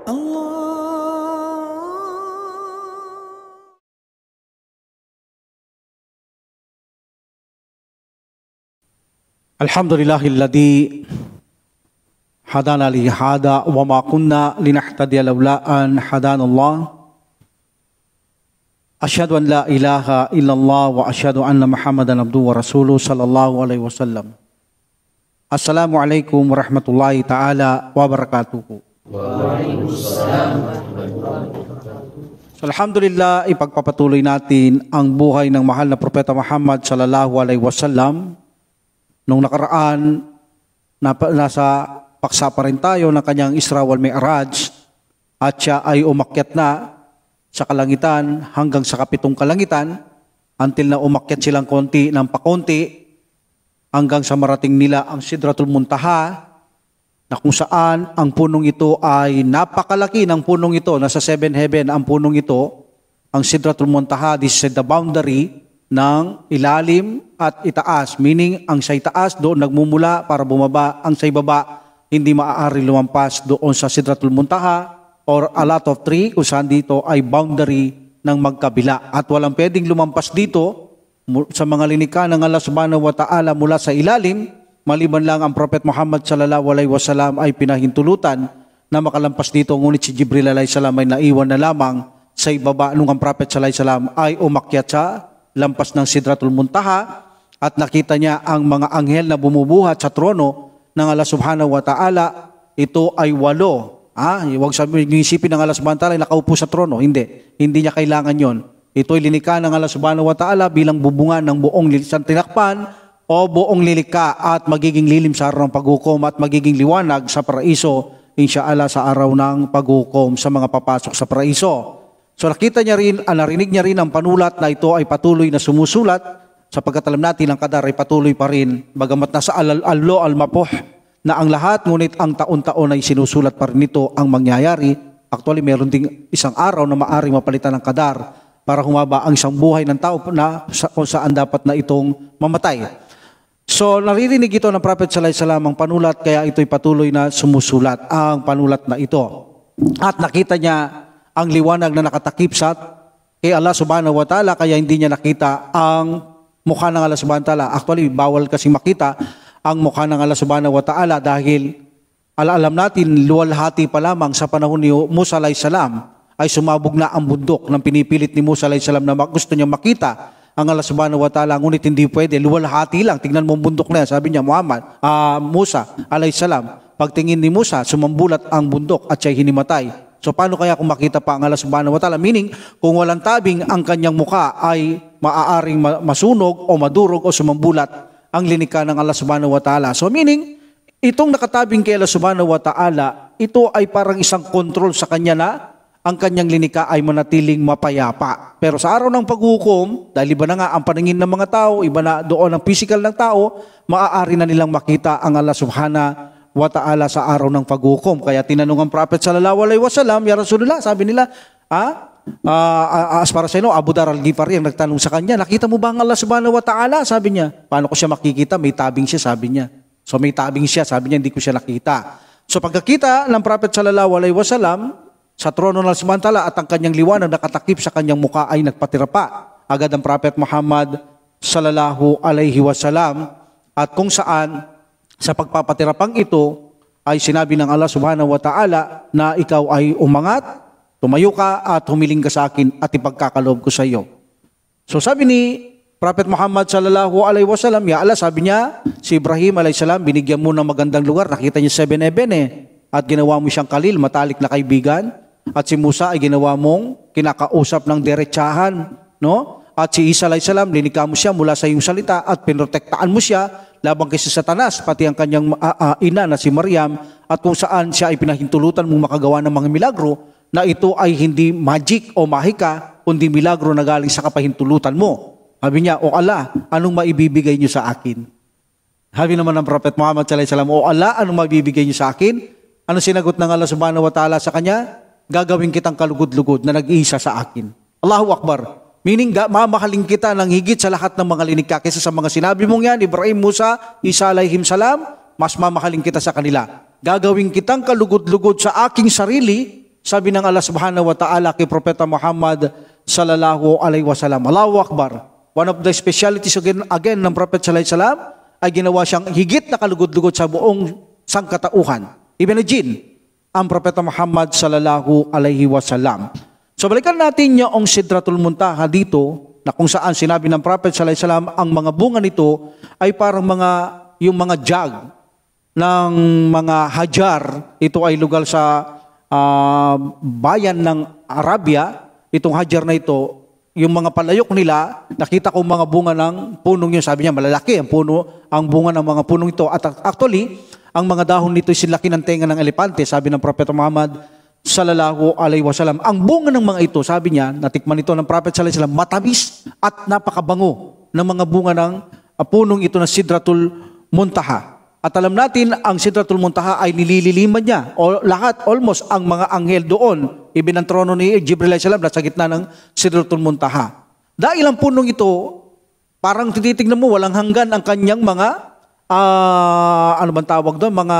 Alhamdulillahilladzi hadana li hada wa ma kunna linahtadiya laula an hadanallah. Asyhadu an la ilaha illallah wa asyhadu anna Muhammadan abduhu wa rasuluhu sallallahu alaihi wasallam. Assalamualaikum warahmatullahi taala wabarakatuh. Waalaikumsalam warahmatullahi wabarakatuh. Alhamdulillah, ipagpapatuloy natin ang buhay ng mahal na Propeta Muhammad sallallahu alaihi wasallam. Nung nakaraan, nasa paksa pa rin tayo ng kanyang Isra wal Mi'raj at siya ay umakyat na sa kalangitan hanggang sa kapitong kalangitan until na umakyat silang konti ng pakonti hanggang sa marating nila ang Sidratul Muntaha na kung saan ang punong ito ay napakalaki ng punong ito. Nasa 7 heaven ang punong ito. Ang Sidratul Muntaha, this is the boundary ng ilalim at itaas, meaning ang sa itaas doon nagmumula para bumaba, ang sa ibaba hindi maaari lumampas doon sa Sidratul Muntaha or a lot of tree kung saan dito ay boundary ng magkabila at walang pwedeng lumampas dito sa mga linikha ng Allah subhanahu wa ta'ala mula sa ilalim maliban lang ang Prophet Muhammad sallallahu alaihi wasallam ay pinahintulutan na makalampas dito, ngunit si Jibril alaihi salam ay naiwan na lamang sa ibaba nung ang Prophet sallallahu alaihi wasallam ay umakyat sa lampas ng Sidratul Muntaha at nakita niya ang mga anghel na bumubuhat sa trono ng Allah subhanahu wa ta'ala. Ito ay 8. Huwag sabihin, isipin ng Allah subhanahu wa ta'ala ay nakaupo sa trono. Hindi niya kailangan yon. Ito ay linikha ng Allah subhanahu wa ta'ala bilang bubungan ng buong tinakpan o buong lilikha at magiging lilim sa araw ng paghukom at magiging liwanag sa paraiso insyaallah sa araw ng paghukom sa mga papasok sa paraiso. So nakita niya rin, narinig niya rin ang panulat na ito ay patuloy na sumusulat sapagkat alam natin ang Qadar ay patuloy pa rin bagamat nasa al-allo al-mapuh na ang lahat, ngunit ang taon-taon ay sinusulat pa rin ito ang mangyayari. Actually, meron ding isang araw na maaring mapalitan ng Qadar para humaba ang isang buhay ng tao na kung saan dapat na itong mamatay. So naririnig ito ng Prophet sallallahu alaihi wasallam ang panulat kaya ito'y patuloy na sumusulat ang panulat na ito. At nakita niya ang liwanag na nakatakip sa kay Allah subhanahu wa ta'ala kaya hindi niya nakita ang mukha ng Allah subhanahu wa ta'ala. Actually, bawal kasing makita ang mukha ng Allah subhanahu wa ta'ala dahil alam natin, luwalhati pa lamang sa panahon ni Musa alayhi salam ay sumabog na ang bundok ng pinipilit ni Musa alayhi salam na gusto niya makita ang Allah subhanahu wa ta'ala, ngunit hindi pwede, luwalhati lang. Tingnan mo ang bundok na yan. Sabi niya, Musa alayhi salam, pagtingin ni Musa, sumambulat ang bundok at siya'y hinimatay. So paano kaya kung makita pa ang Allah subhanahu wa ta'ala? Meaning, kung walang tabing ang kanyang mukha ay maaaring masunog o madurog o sumambulat ang linikha ng Allah subhanahu wa ta'ala. So meaning, itong nakatabing kay Allah subhanahu wa ta'ala, ito ay parang isang control sa kanya na ang kanyang linikha ay manatiling mapayapa. Pero sa araw ng paghukom, dahil iba na nga ang paningin ng mga tao, iba na doon ang physical ng tao, maaari na nilang makita ang Allah subhanahu wa ta'ala sa araw ng paghukom. Kaya tinanong ang Prophet sallallahu alaihi wasallam, ya Rasulullah, sabi nila, as para sa inyo, Abu Dar al-Ghifari ang nagtanong sa kanya, nakita mo ba ang Allah subhanahu wa ta'ala? Sabi niya, paano ko siya makikita? May tabing siya, sabi niya. So may tabing siya, sabi niya, hindi ko siya nakita. So pagkakita ng Prophet sallallahu alaihi wasallam sa trono ng Allah subhanahu wa ta'ala at ang kanyang liwanag nakatakip sa kanyang mukha ay nagpatira pa agad ang Prophet Muhammad sallallahu alaihi wasallam at kung saan sa pagpapatirapang ito ay sinabi ng Allah subhanahu wa ta'ala na ikaw ay umangat, tumayo ka at humiling ka sa akin at ipagkakaloob ko sa iyo. So sabi ni Prophet Muhammad sallallahu alaihi wasallam, ya Allah, sabi niya, si Ibrahim alaihi salam, binigyan mo ng magandang lugar, nakita niya 7 heaven at ginawa mo siyang kalil, matalik na kaibigan, at si Musa ay ginawa mong kinakausap ng diretsahan, no? At si Isa alayhi salam, linikha mo siya mula sa iyong salita at pinrotektaan mo siya labang kay Satanas, pati ang kanyang ina na si Maryam, at kung saan siya ay pinahintulutan mong makagawa ng mga milagro na ito ay hindi magic o mahika, kundi milagro na galing sa kapahintulutan mo. Sabi niya, O Allah, anong maibibigay niyo sa akin? Sabi naman ng Prophet Muhammad sallallahu alaihi wasallam, O Allah, anong maibibigay niyo sa akin? Ano sinagot ng Allah subhanahu wa ta'ala sa kanya? Gagawin kitang kalugod-lugod na nag-iisa sa akin. Allahu Akbar. Meaning, mamahalin kita ng higit sa lahat ng mga linikha kaysa sa mga sinabi mong yan, Ibrahim, Musa, Isa alayhim salam, mas mamahalin kita sa kanila. Gagawin kitang kalugod-lugod sa aking sarili sabi ng Allah subhanahu wa ta'ala kay Propeta Muhammad sallallahu alaihi wasallam. Allahu Akbar. One of the specialties again ng Prophet sallallahu alaihi wasallam ay ginawa siyang higit na kalugod-lugod sa buong sangkatauhan. Imagine ang Propeta Muhammad sallallahu alaihi wasallam. So balikan natin yung Sidratul Muntaha dito na kung saan sinabi ng Prophet sallallahu alaihi wasallam ang mga bunga nito ay parang yung mga jug ng mga hajar. Ito ay lugar sa bayan ng Arabia. Itong hajar na ito, yung mga palayok nila, nakita ko mga bunga ng punong yun. Sabi niya, malalaki ang bunga ng mga punong ito. At actually, ang mga dahon nito ay silaki ng tenga ng elepante. Sabi ng Propeta Muhammad sallallahu alaihi wasallam. Ang bunga ng mga ito, sabi niya, natikman ito ng Prophet sallallahu alaihi wasallam, matamis at napakabango ng mga bunga ng punong ito na Sidratul Muntaha. At alam natin, ang Sidratul Muntaha ay nilililiman niya. O lahat, almost, ang mga anghel doon. Ibin ang trono ni Jibril alayhi salam nasa gitna ng Sidratul Muntaha. Dahil ang punong ito, parang tinitignan mo, walang hanggan ang kanyang mga, ano bang tawag doon, mga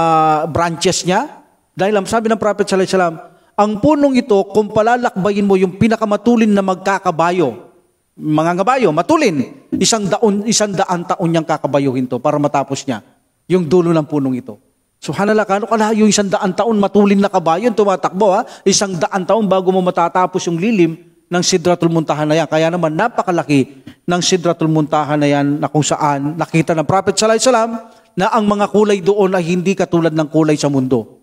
branches niya. Dahil ang sabi ng Prophet sallallahu alaihi wasallam, ang punong ito, kung palalakbayin mo yung pinakamatulin na magkakabayo, mga ngabayo, matulin, 100 taon niyang kakabayuhin to para matapos niya yung dulo ng punong ito. Subhanallah, kano kalayo yung 100 taon matulin na kabayo, tumatakbo 100 taon bago mo matatapos yung lilim ng Sidratul Muntaha na yan. Kaya naman napakalaki ng Sidratul Muntaha na yan na kung saan nakita ng Prophet sallallahu alaihi wasallam na ang mga kulay doon ay hindi katulad ng kulay sa mundo.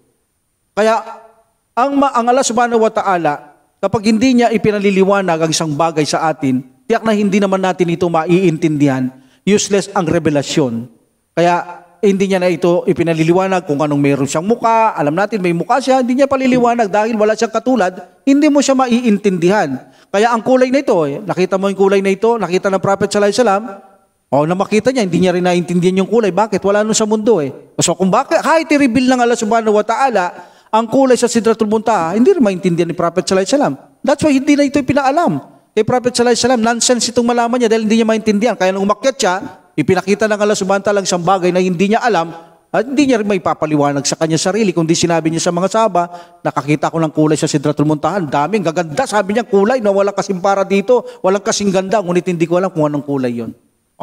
Kaya ang Allah subhanahu wa ta'ala, kapag hindi niya ipinaliliwanag ang isang bagay sa atin, tiyak na hindi naman natin ito maiintindihan. Useless ang revelasyon. Kaya hindi niya na ito ipinaliliwanag kung anong meron siyang muka. Alam natin may muka siya, hindi niya paliliwanag dahil wala siyang katulad, hindi mo siya maiintindihan. Kaya ang kulay na ito, nakita mo yung kulay na ito, nakita ng Prophet sallallahu alaihi wasallam, na makita niya, hindi niya rin naintindihan yung kulay. Bakit? Wala nun sa mundo So kung bakit, kahit i-reveal ng Allah subhanahu wa ta'ala, ang kulay sa Sidratul Muntaha, hindi rin maintindihan ni Prophet sallallahu alaihi wasallam. That's why hindi na ito ipinaalam. Kay Prophet sallallahu alaihi wasallam, nonsense itong malaman niya dahil hindi niya maintindihan. Kaya nung umakyat siya, ipinakita ng Allah subhanahu wa ta'ala isang bagay na hindi niya alam at hindi niya rin may papaliwanag sa kanya sarili. Kundi sinabi niya sa mga sahaba, nakakita ko ng kulay sa Sidratul Muntaha, daming gaganda. Sabi niya, kulay na walang kasing para dito, walang kasing ganda, ngunit hindi ko alam kung anong kulay yon.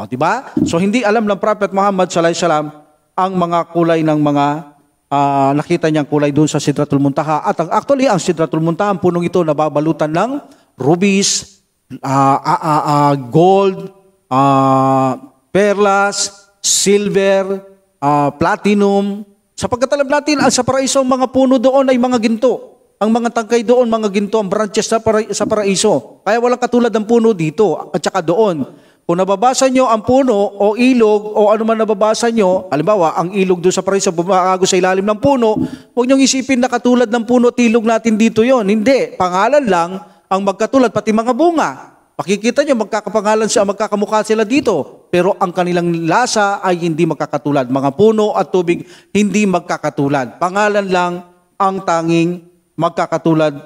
Diba? So hindi alam ng Prophet Muhammad sallallahu alaihi wasallam ang mga kulay ng mga nakita niyang kulay doon sa Sidratul Muntaha. At actually, ang Sidratul Muntaha, ang punong ito nababalutan ng rubies, gold, perlas, silver, platinum. Sapagkat alam natin, sa paraiso, ang mga puno doon ay mga ginto. Ang mga tangkay doon, mga ginto, ang branches sa paraiso. Kaya walang katulad ng puno dito at saka doon. Kung nababasa nyo ang puno o ilog o ano man nababasa nyo, halimbawa, ang ilog doon sa paraiso, bumakago sa ilalim ng puno, huwag nyong isipin na katulad ng puno at ilog natin dito yon. Hindi. Pangalan lang ang magkatulad, pati mga bunga. Makikita nyo, magkakamukha sila dito. Pero ang kanilang lasa ay hindi magkakatulad. Mga puno at tubig, hindi magkakatulad. Pangalan lang ang tanging magkakatulad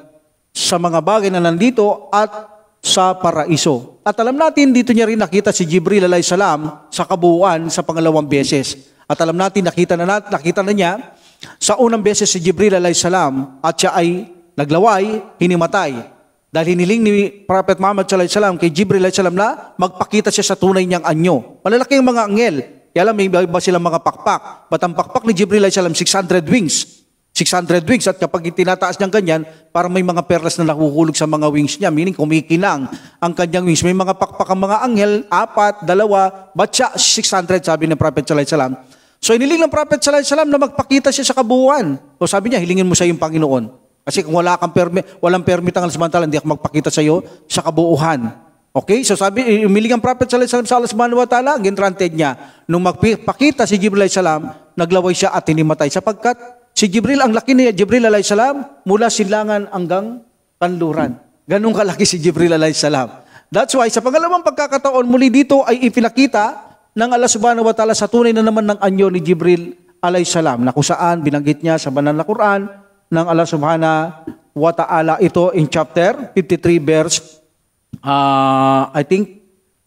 sa mga bagay na nandito at sa paraiso. At alam natin, dito niya rin nakita si Jibril alayhi salam sa kabuuan sa pangalawang beses. At alam natin, nakita na niya sa unang beses si Jibril alayhi salam at siya ay naglaway, hinimatay. Dahil hiniling ni Prophet Muhammad sallallahu alaihi wasallam kay Jibril alaihi salam na magpakita siya sa tunay niyang anyo. Malalaki ang mga anghel. Kaya alam, may iba silang mga pakpak. But ang pakpak ni Jibril alaihi salam, 600 wings. 600 wings. At kapag itinataas niyang ganyan, parang may mga perlas na nahuhulog sa mga wings niya. Meaning kumikinang ang kanyang wings. May mga pakpak ang mga anghel, 4, 2, but siya 600, sabi ng Prophet sallallahu alaihi wasallam. So iniling ng Prophet sallallahu alaihi wasallam na magpakita siya sa kabuuan. So sabi niya, hilingin mo sa iyong Panginoon. Kasi kung walang permit ang samantala, hindi ako magpakita sa iyo sa kabuuhan. Okay? So sabi, umiling ang Prophet sallallahu alaihi wasallam sa Allah subhanahu wa ta'ala, granted niya. Nung magpakita si Jibril alaihi salam, naglaway siya at hinimatay. Sapagkat si Jibril, ang laki ni Jibril alaihi salam, mula silangan hanggang kanluran. Ganun kalaki si Jibril alaihi salam. That's why, sa pangalawang pagkakataon, muli dito ay ipinakita ng Allah subhanahu wa ta'ala sa tunay na naman ng anyo ni Jibril alaihi salam, na kung saan binanggit niya sa banal na Quran, ng Allah subhanahu wa ta'ala. Ito in chapter 53 verse I think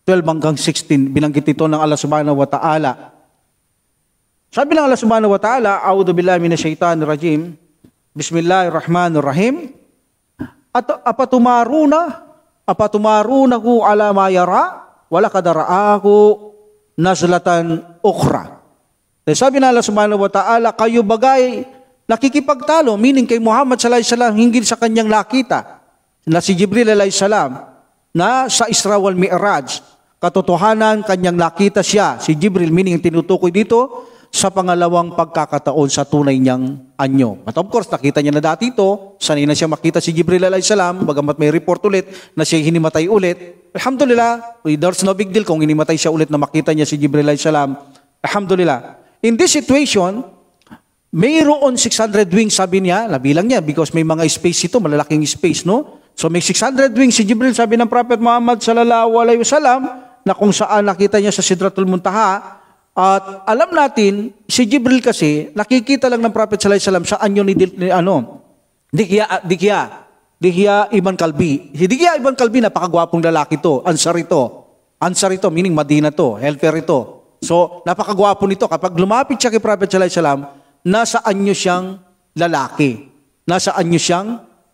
12 hanggang 16 binanggit ito ng Allah subhanahu wa ta'ala. Sabi ng Allah subhanahu wa ta'ala, A'udhu billahi minash shaitanir rajim, Bismillahirrahmanirrahim, apatumarunahu ala ma yara wala kadaraahu nazlatan ukhra. Sabi na Allah subhanahu wa ta'ala, kayo bagay nakikipagtalo, meaning kay Muhammad sallallahu alaihi wasallam hinggil sa kanyang nakita na si Jibril alaihi salam na sa Isra wal Mi'raj. Katotohanan, kanyang nakita siya, si Jibril, meaning tinutukoy dito sa pangalawang pagkakataon sa tunay niyang anyo. But of course, nakita niya na dati ito, sanay na siya makita si Jibril alayhi salam, bagamat may report ulit na siya hinimatay ulit. Alhamdulillah, there's no big deal kung hinimatay siya ulit na makita niya si Jibril alayhi salam. Alhamdulillah. In this situation, mayroon 600 wings, sabi niya, nabilang niya, because may mga space ito, malalaking space, no? So may 600 wings si Jibril, sabi ng Prophet Muhammad sallallahu alaihi wasallam, na kung saan nakita niya sa Sidratul Muntaha. At alam natin, si Jibril kasi, nakikita lang ng Prophet sallallahu alaihi wasallam sa anyo ni Dihya Ibn Kalbi. Si Dihya Ibn Kalbi, napakagwapong lalaki to. Ansar ito, meaning Madina to, helper ito. So, napakagwapo nito. Kapag lumapit siya kay Prophet sallallahu alaihi wasallam, nasa anyo siyang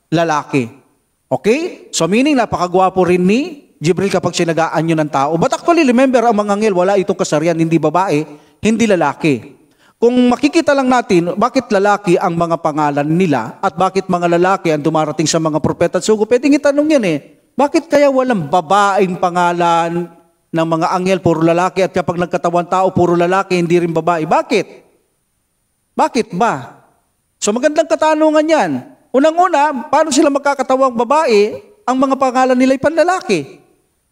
lalaki. Okay? So, meaning napakagwapo rin ni Jibril kapag sinagaan nyo ng tao. But actually, remember, ang mga anghel, wala itong kasarian, hindi babae, hindi lalaki. Kung makikita lang natin, bakit lalaki ang mga pangalan nila at bakit mga lalaki ang dumarating sa mga propeta at sugo, pwedeng itanong yan Bakit kaya walang babaeng pangalan ng mga anghel, puro lalaki, at kapag nagkatawan tao, puro lalaki, hindi rin babae? Bakit? Bakit ba? So magandang katanungan yan. Unang-una, paano sila magkakatawang babae, ang mga pangalan nila ay panlalaki?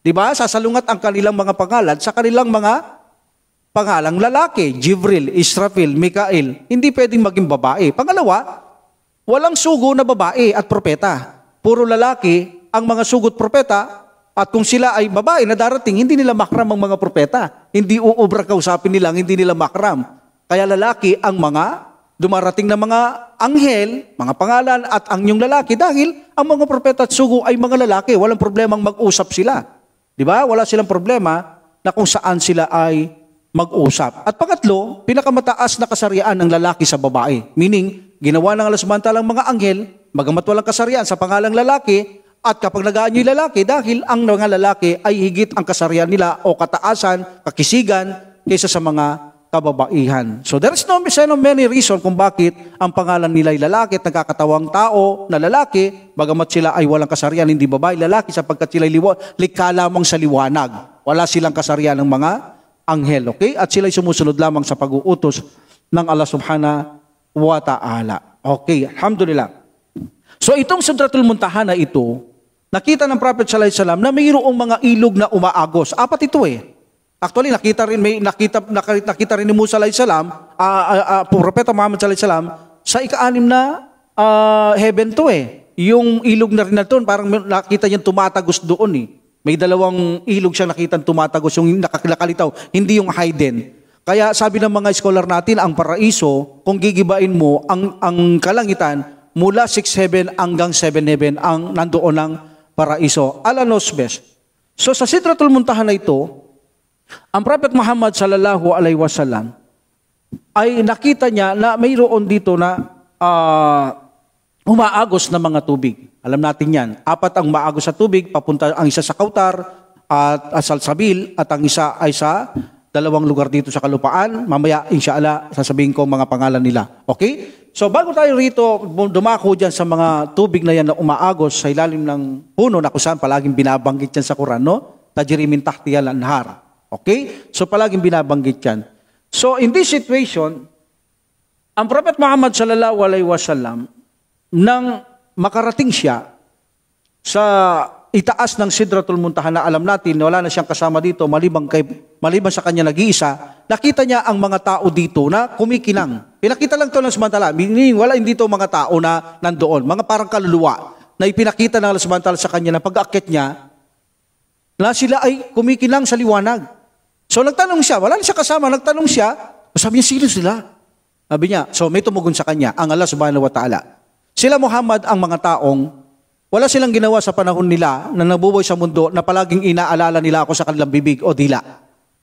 Diba? Sasalungat ang kanilang mga pangalan sa kanilang mga pangalang lalaki. Jibril, Israfil, Mikael. Hindi pwedeng maging babae. Pangalawa, walang sugo na babae at propeta. Puro lalaki ang mga sugo't propeta, at kung sila ay babae na darating, hindi nila makram ang mga propeta. Hindi uubra kausapin nila, hindi nila makram. Kaya lalaki ang mga dumarating na mga anghel, mga pangalan at ang yung lalaki, dahil ang mga propeta at sugo ay mga lalaki. Walang problemang mag-usap sila. Diba? Wala silang problema na kung saan sila ay mag-usap. At pangatlo, pinakamataas na kasarian ng lalaki sa babae. Meaning, ginawa ng Allah samantalang mga anghel, bagamat walang kasarian sa pangalang lalaki, at kapag nagaan yung lalaki, dahil ang mga lalaki ay higit ang kasarian nila o kataasan, kakisigan, kaysa sa mga kababaihan. So there is no many reason kung bakit ang pangalan nila ay lalaki at nagkakatawang tao na lalaki, bagamat sila ay walang kasarian, hindi babae, lalaki, sapagkat sila ay likha lamang sa liwanag. Wala silang kasarian ng mga anghel, okay? At sila ay sumusunod lamang sa pag-uutos ng Allah subhanahu wa ta'ala. Okay, alhamdulillah. So itong Sidratul Muntaha na ito, nakita ng Prophet sallallahu alaihi wasallam na mayroong mga ilog na umaagos. Apat ito Actually, nakita rin ni Musa alayhi salam, Propeta Muhammad sallallahu alaihi wasallam, sa ika-6 na heaven to Yung ilog na rin na to, parang nakita niya tumatagos doon May dalawang ilog siya nakita tumatagos, yung nakakalitaw, hindi yung hidden. Kaya sabi ng mga scholar natin, ang paraiso, kung gigibain mo, ang kalangitan, mula 6 heaven hanggang 7 heaven, ang nandoon ng paraiso. Allah knows best. So sa Sidratul Muntaha na ito, ang Prophet Muhammad sallallahu alaihi wasallam ay nakita niya na mayroon dito na umaagos na mga tubig. Alam natin yan. 4 ang maagos sa tubig, papunta ang isa sa Kautar at Salsabil, at ang isa ay sa 2 lugar dito sa kalupaan. Mamaya, inshallah, sasabihin ko mga pangalan nila. Okay? So bago tayo rito, dumako dyan sa mga tubig na yan na umaagos sa ilalim ng puno na kung saan palaging binabanggit yan sa Quran, Tajri min tahtihal anhar. Okay? So palaging binabanggit yan. So in this situation, ang Prophet Muhammad sallallahu alaihi wasallam, nang makarating siya sa itaas ng Sidratul Muntaha na alam natin, wala na siyang kasama dito, maliban sa kanya nag-iisa, nakita niya ang mga tao dito na kumikinang. Pinakita lang ito ng samantala. Meaning, wala hindi ito mga tao na nandoon. Mga parang kaluluwa na ipinakita ng samantala sa kanya na pag-akit niya, na sila ay kumikinang sa liwanag. So nagtanong siya, wala na siya kasama, nagtanong siya, sabi niya, sino sila? Sabi niya, so may tumugon sa kanya, ang Allah subhanahu wa ta'ala. Sila Muhammad ang mga taong, wala silang ginawa sa panahon nila na nabubuhay sa mundo na palaging inaalala nila ako sa kanilang bibig o dila.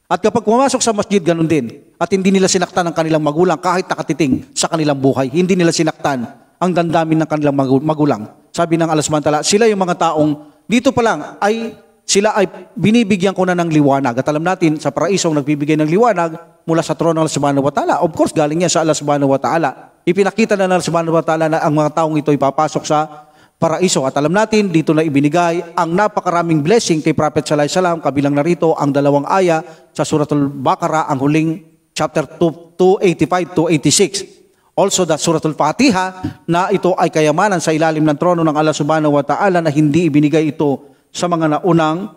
At kapag pumasok sa masjid, ganun din. At hindi nila sinaktan ang kanilang magulang kahit nakatiting sa kanilang buhay. Hindi nila sinaktan ang damdamin ng kanilang magulang. sabi ng Allah subhanahu wa ta'ala, sila yung mga taong dito pa lang ay sila ay binibigyan ko na ng liwanag. At alam natin, sa paraiso ang nagbibigay ng liwanag mula sa trono ng Allah subhanahu wa ta'ala. Of course, galing yan sa Allah subhanahu wa ta'ala. Ipinakita na ng Allah subhanahu wa ta'ala na ang mga taong ito ipapasok sa paraiso. At alam natin, dito na ibinigay ang napakaraming blessing kay Prophet sallallahu alaihi wasallam. Kabilang narito ang 2 aya sa Suratul Baqarah, ang huling chapter 285 to 86. Also, the Suratul Fatiha na ito ay kayamanan sa ilalim ng trono ng Allah subhanahu wa ta'ala na hindi ibinigay ito sa mga naunang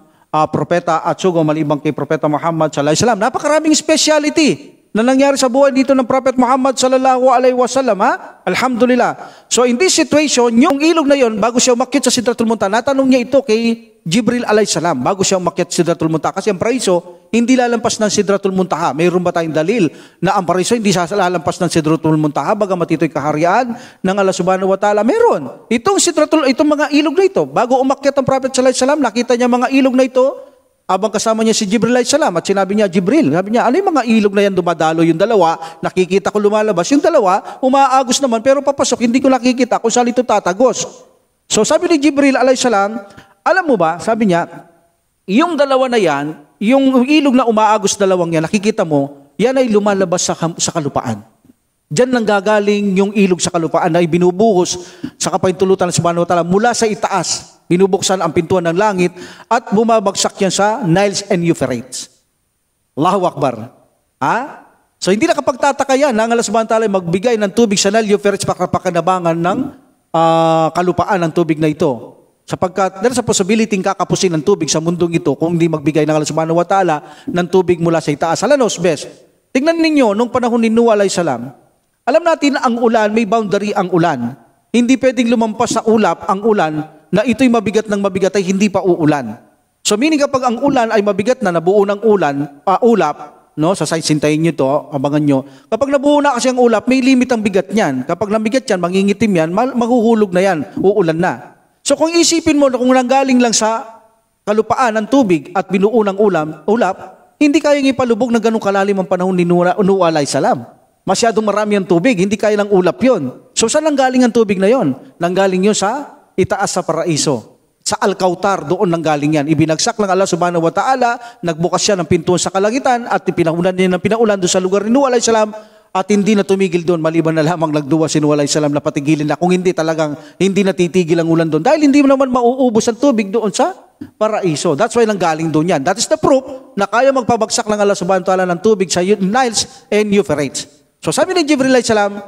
propeta at sugo malibang kay Propeta Muhammad sallallahu alaihi wasallam. Napakaraming speciality na nangyari sa buhay dito ng Prophet Muhammad sallallahu alaihi wasallam. Alhamdulillah. So in this situation, yung ilog na yon, bago siya umakyat sa Sidratul Muntaha, natanong niya ito kay Jibril alayhi salam bago siya umakyat sa Sidratul Muntaha. Kasi ang paraiso, hindi lalampas ng Sidratul Muntaha. Mayroon ba tayong dalil na ang paraiso hindi lalampas ng Sidratul Muntaha bagamat ito'y kaharian ng Allah subhanahu wa ta'ala? Meron. Itong mga ilog na ito, bago umakyat ang Prophet sallallahu alaihi wasallam, nakita niya mga ilog na ito, abang kasama niya si Jibril alayhi salam at sinabi niya, Jibril, sabi niya, ano yung mga ilog na yan dumadalo? Yung dalawa, nakikita ko lumalabas. Yung dalawa, umaagos naman, pero papasok, hindi ko nakikita kung saan ito tatagos. So sabi ni Jibril alayhi salam, alam mo ba, sabi niya, yung dalawa na yan, yung ilog na umaagos dalawang yan, nakikita mo, yan ay lumalabas sa kalupaan. Diyan lang gagaling yung ilog sa kalupaan na ibinubuhos sa kapahintulutan ng subhanahu wa ta'ala mula sa itaas. Binubuksan ang pintuan ng langit at bumabagsak yan sa Niles and Euphrates. Allahu Akbar. So hindi nakapagtataka yan na ang Allah subhanahu wa ta'ala magbigay ng tubig sa Nile Euphrates para pakanabangan ng kalupaan ng tubig na ito. Sapagkat there's a possibility kakapusin ng tubig sa mundong ito kung hindi magbigay ng Allah subhanahu wa ta'ala ng tubig mula sa itaas. Alanos, bes, tignan ninyo, nung panahon ni Nuh alayhi salam, alam natin ang ulan, may boundary ang ulan. Hindi pwedeng lumampas sa ulap ang ulan na ito'y mabigat ng mabigat ay hindi pa uulan. So meaning kapag ang ulan ay mabigat na, nabuo ng ulap, no, sa size hintayin nyo to, abangan nyo. Kapag nabuo na kasi ang ulap, may limit ang bigat niyan. Kapag nabigat yan, mangingitim yan, mahuhulog na yan, uulan na. So kung isipin mo na kung nanggaling lang sa kalupaan ng tubig at binuo ng ulap, hindi kayang ipalubog na ganun kalalim ang panahon ni Nuh alayhi salam. Masyadong marami ang tubig, hindi kaya ng ulap yon. So saan nanggaling ang tubig na yon? Nanggaling yun sa itaas sa paraiso. Sa Al-Kautar, doon nanggaling yan. Ibinagsak ng Allah subhanahu wa ta'ala, nagbukas siya ng pintuan sa kalangitan at pinaulan niya ng pinaulan doon sa lugar ni Nuh alayhi salam at hindi na tumigil doon, maliban na lamang nagduwa si Nuh alayhi salam na patigilin na. Kung hindi talagang hindi natitigil ang ulan doon. Dahil hindi naman mauubos ang tubig doon sa paraiso. That's why nanggaling doon yan. That is the proof na kaya magpabagsak ng Allah subhanahu wa ta'ala ng tubig sa Niles and Euphrates. So sabi ni Jibril alayhi salam,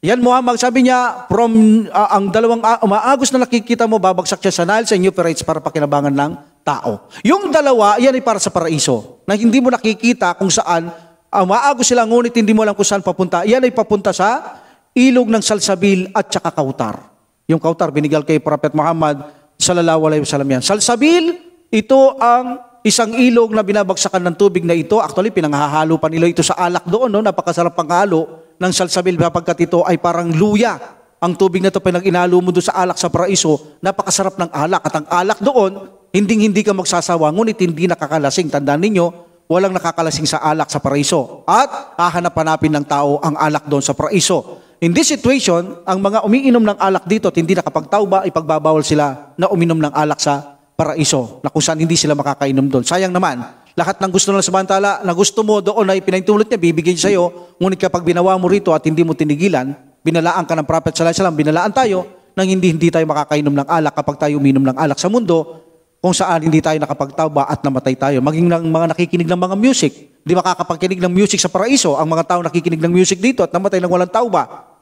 yan Muhammad, sabi niya, from ang dalawang umaagos na nakikita mo, babagsak siya sa Niles and Euphrates para pakinabangan ng tao. Yung dalawa, yan ay para sa paraiso, na hindi mo nakikita kung saan, umaagos sila, ngunit hindi mo alam kung saan papunta. Yan ay papunta sa ilog ng Salsabil at saka Kautar. Yung Kautar, binigal kay Prophet Muhammad sallallahu alaihi wasallam yan. Salsabil, ito ang isang ilog na binabagsakan ng tubig na ito. Actually, pinanghahalo pa nila ito sa alak doon, no? Napakasarap panghalo ng salsabil sapagkat ito ay parang luya. Ang tubig na ito pinag-inalo mo doon sa alak sa paraiso, napakasarap ng alak. At ang alak doon, hindi ka magsasawa, ngunit hindi nakakalasing. Tandaan ninyo, walang nakakalasing sa alak sa paraiso. At hahanap-hanapin ng tao ang alak doon sa paraiso. In this situation, ang mga umiinom ng alak dito at hindi nakapagtauba, ipagbabawal sila na uminom ng alak sa paraiso, na kung saan hindi sila makakainom doon. Sayang naman, lahat ng gusto ng samantala na gusto mo doon ay pinahintulot niya, bibigyan sa iyo, ngunit kapag binawa mo rito at hindi mo tinigilan, binalaan ka ng Prophet sallallahu alaihi wasallam, binalaan tayo nang hindi tayo makakainom ng alak kapag tayo uminom ng alak sa mundo, kung saan hindi tayo nakapagtauba at namatay tayo. Maging ng mga nakikinig ng mga music, di makakapagkinig ng music sa paraiso, ang mga tao nakikinig ng music dito at namatay ng walang tauba.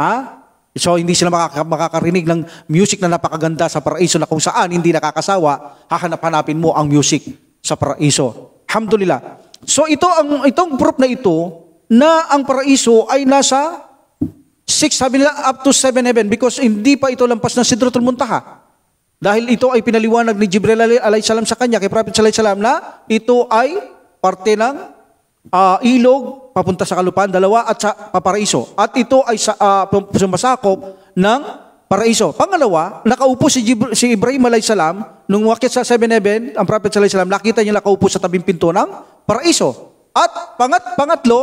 So hindi sila makakarinig ng music na napakaganda sa paraiso na kung saan hindi nakakasawa, hahanap-hanapin mo ang music sa paraiso. Alhamdulillah. So itong proof na ito na ang paraiso ay nasa 6, sabi nila up to 7 heaven because hindi pa ito lampas ng Sidratul Muntaha. Dahil ito ay pinaliwanag ni Jibril alayhi salam sa kanya, kay Prophet sallallahu alaihi wasallam na ito ay parte ng ilog papunta sa kalupaan, dalawa at sa paparaiso. At ito ay sumasakop ng paraiso. Pangalawa, nakaupo si Ibrahim alayhi salam nung umakyat sa 7 heaven, ang Prophet sallallahu alaihi wasallam, nakita niya nakaupo sa tabing pinto ng paraiso. At pangatlo,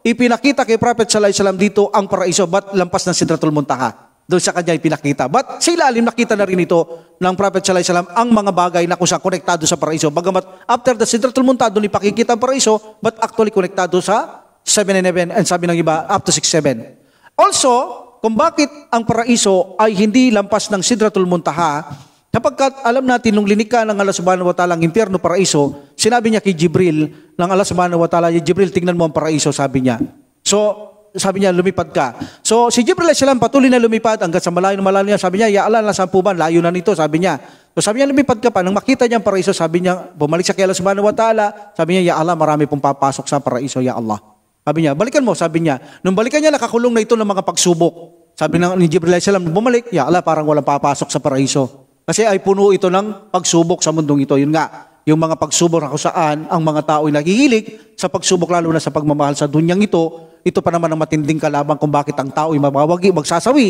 ipinakita kay Prophet sallallahu alaihi wasallam dito ang paraiso, ba't lampas ng Sidratul Muntaha. doon sa kanya ipinakita. But sa ilalim, nakita na rin ito ng Prophet sallallahu alaihi wasallam ang mga bagay na kung saan konektado sa paraiso. Bagamat after the Sidratul Muntaha, doon ipakikita ang paraiso, but actually konektado sa 7 and 11, and sabi ng iba, up to 6-7. Also, kung bakit ang paraiso ay hindi lampas ng Sidratul Muntaha, kapag alam natin nung linikha ng Allah subhanahu wa ta'ala ang impyerno, paraiso, sinabi niya kay Jibril ng Allah subhanahu wa ta'ala, Jibril, tingnan mo ang paraiso, sabi niya. So, sabi niya, lumipad ka. So, si Jibril alayhi salam patuloy na lumipad hanggang sa malayo niya. Sabi niya, ya Allah, nasaan po ba? Layo na nito, sabi niya. So, sabi niya, lumipad ka pa. Nang makita niya ang paraiso, sabi niya, bumalik sa kay Allah subhanahu wa ta'ala. Sabi niya, ya Allah, marami pong papasok sa paraiso, ya Allah. Sabi niya, balikan mo, sabi niya. Nung balikan niya, nakakulong na ito ng mga pagsubok. Sabi ni Jibril alayhi salam, bumalik, ya Allah, parang walang papasok sa paraiso. Kasi ay puno ito ng pagsubok sa mundong ito. Yun nga, yung mga pagsubok na kung saan ang mga tao ay nagigilig sa pagsubok, lalo na sa pagmamahal sa dunyang ito pa naman ang matinding kalaban kung bakit ang tao ay magsasawi,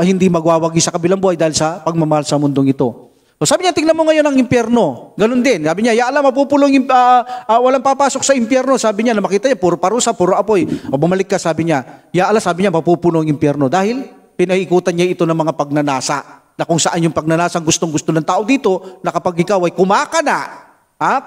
hindi magwawagi sa kabilang buhay dahil sa pagmamahal sa mundong ito. So sabi niya, tingnan mo ngayon ang impyerno. Ganun din. Sabi niya, ya Allah, mapupulong, walang papasok sa impyerno. Sabi niya, na makita niya, puro parusa, puro apoy. O bumalik ka, sabi niya, ya Allah, sabi niya, mapupulong ang impyerno. Dahil pinaikutan niya ito ng mga pagnanasa. Na kung saan yung pagnanasa gustong-gusto ng tao dito, na kapag ikaw ay kumakana,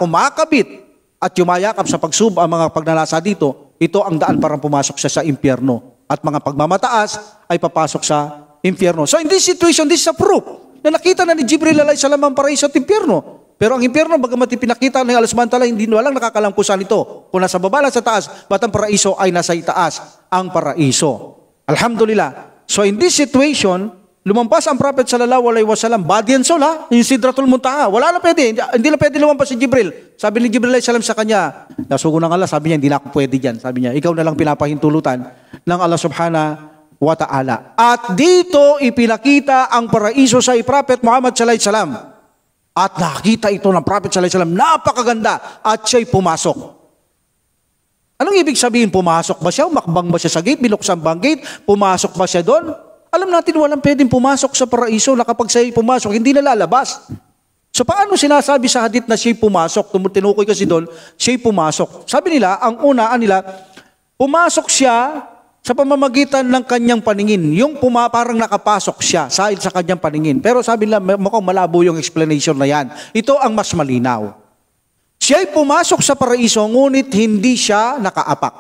kumakabit, at yumayakap sa pagsub ang mga pagnanasa dito, ito ang daan para pumasok siya sa impyerno. At mga pagmamataas ay papasok sa impyerno. So in this situation, this is a proof na nakita na ni Jibril alayhi salam ang paraiso at impyerno. Pero ang impyerno, bagamat ipinakita ng Allah subhanahu wa ta'ala, hindi walang nakakalampusan ito. Kung nasa baba lang sa taas, ba't ang paraiso ay nasa itaas? Ang paraiso. Alhamdulillah. So in this situation, lumampas ang Prophet sallallahu alaihi wasallam, body and soul, yung Sidratul Muntaha. Wala na pwede, hindi na pwede lumampas si Jibril. Sabi ni Jibril alayhi salam sa kanya, nasugo ng Allah, sabi niya, hindi na ako pwede dyan. Sabi niya, ikaw na lang pinapahintulutan ng Allah subhanahu wa ta'ala. At dito ipinakita ang paraiso sa Prophet Muhammad sallallahu alaihi wasallam. At nakita ito ng Prophet sallallahu alaihi wasallam, napakaganda, at siya'y pumasok. Anong ibig sabihin, pumasok ba siya? Umakbang ba siya sa gate? Binuksan ba ang gate? Pumasok ba siya doon? Alam natin walang pwedeng pumasok sa paraiso na kapag siya'y pumasok, hindi na lalabas. So paano sinasabi sa hadith na siya'y pumasok? Tinukoy kasi doon, siya'y pumasok. Sabi nila, ang unaan nila, pumasok siya sa pamamagitan ng kanyang paningin. Yung parang nakapasok siya sa kanyang paningin. Pero sabi nila, mukhang malabo yung explanation na yan. Ito ang mas malinaw. Siya'y pumasok sa paraiso, ngunit hindi siya nakaapak.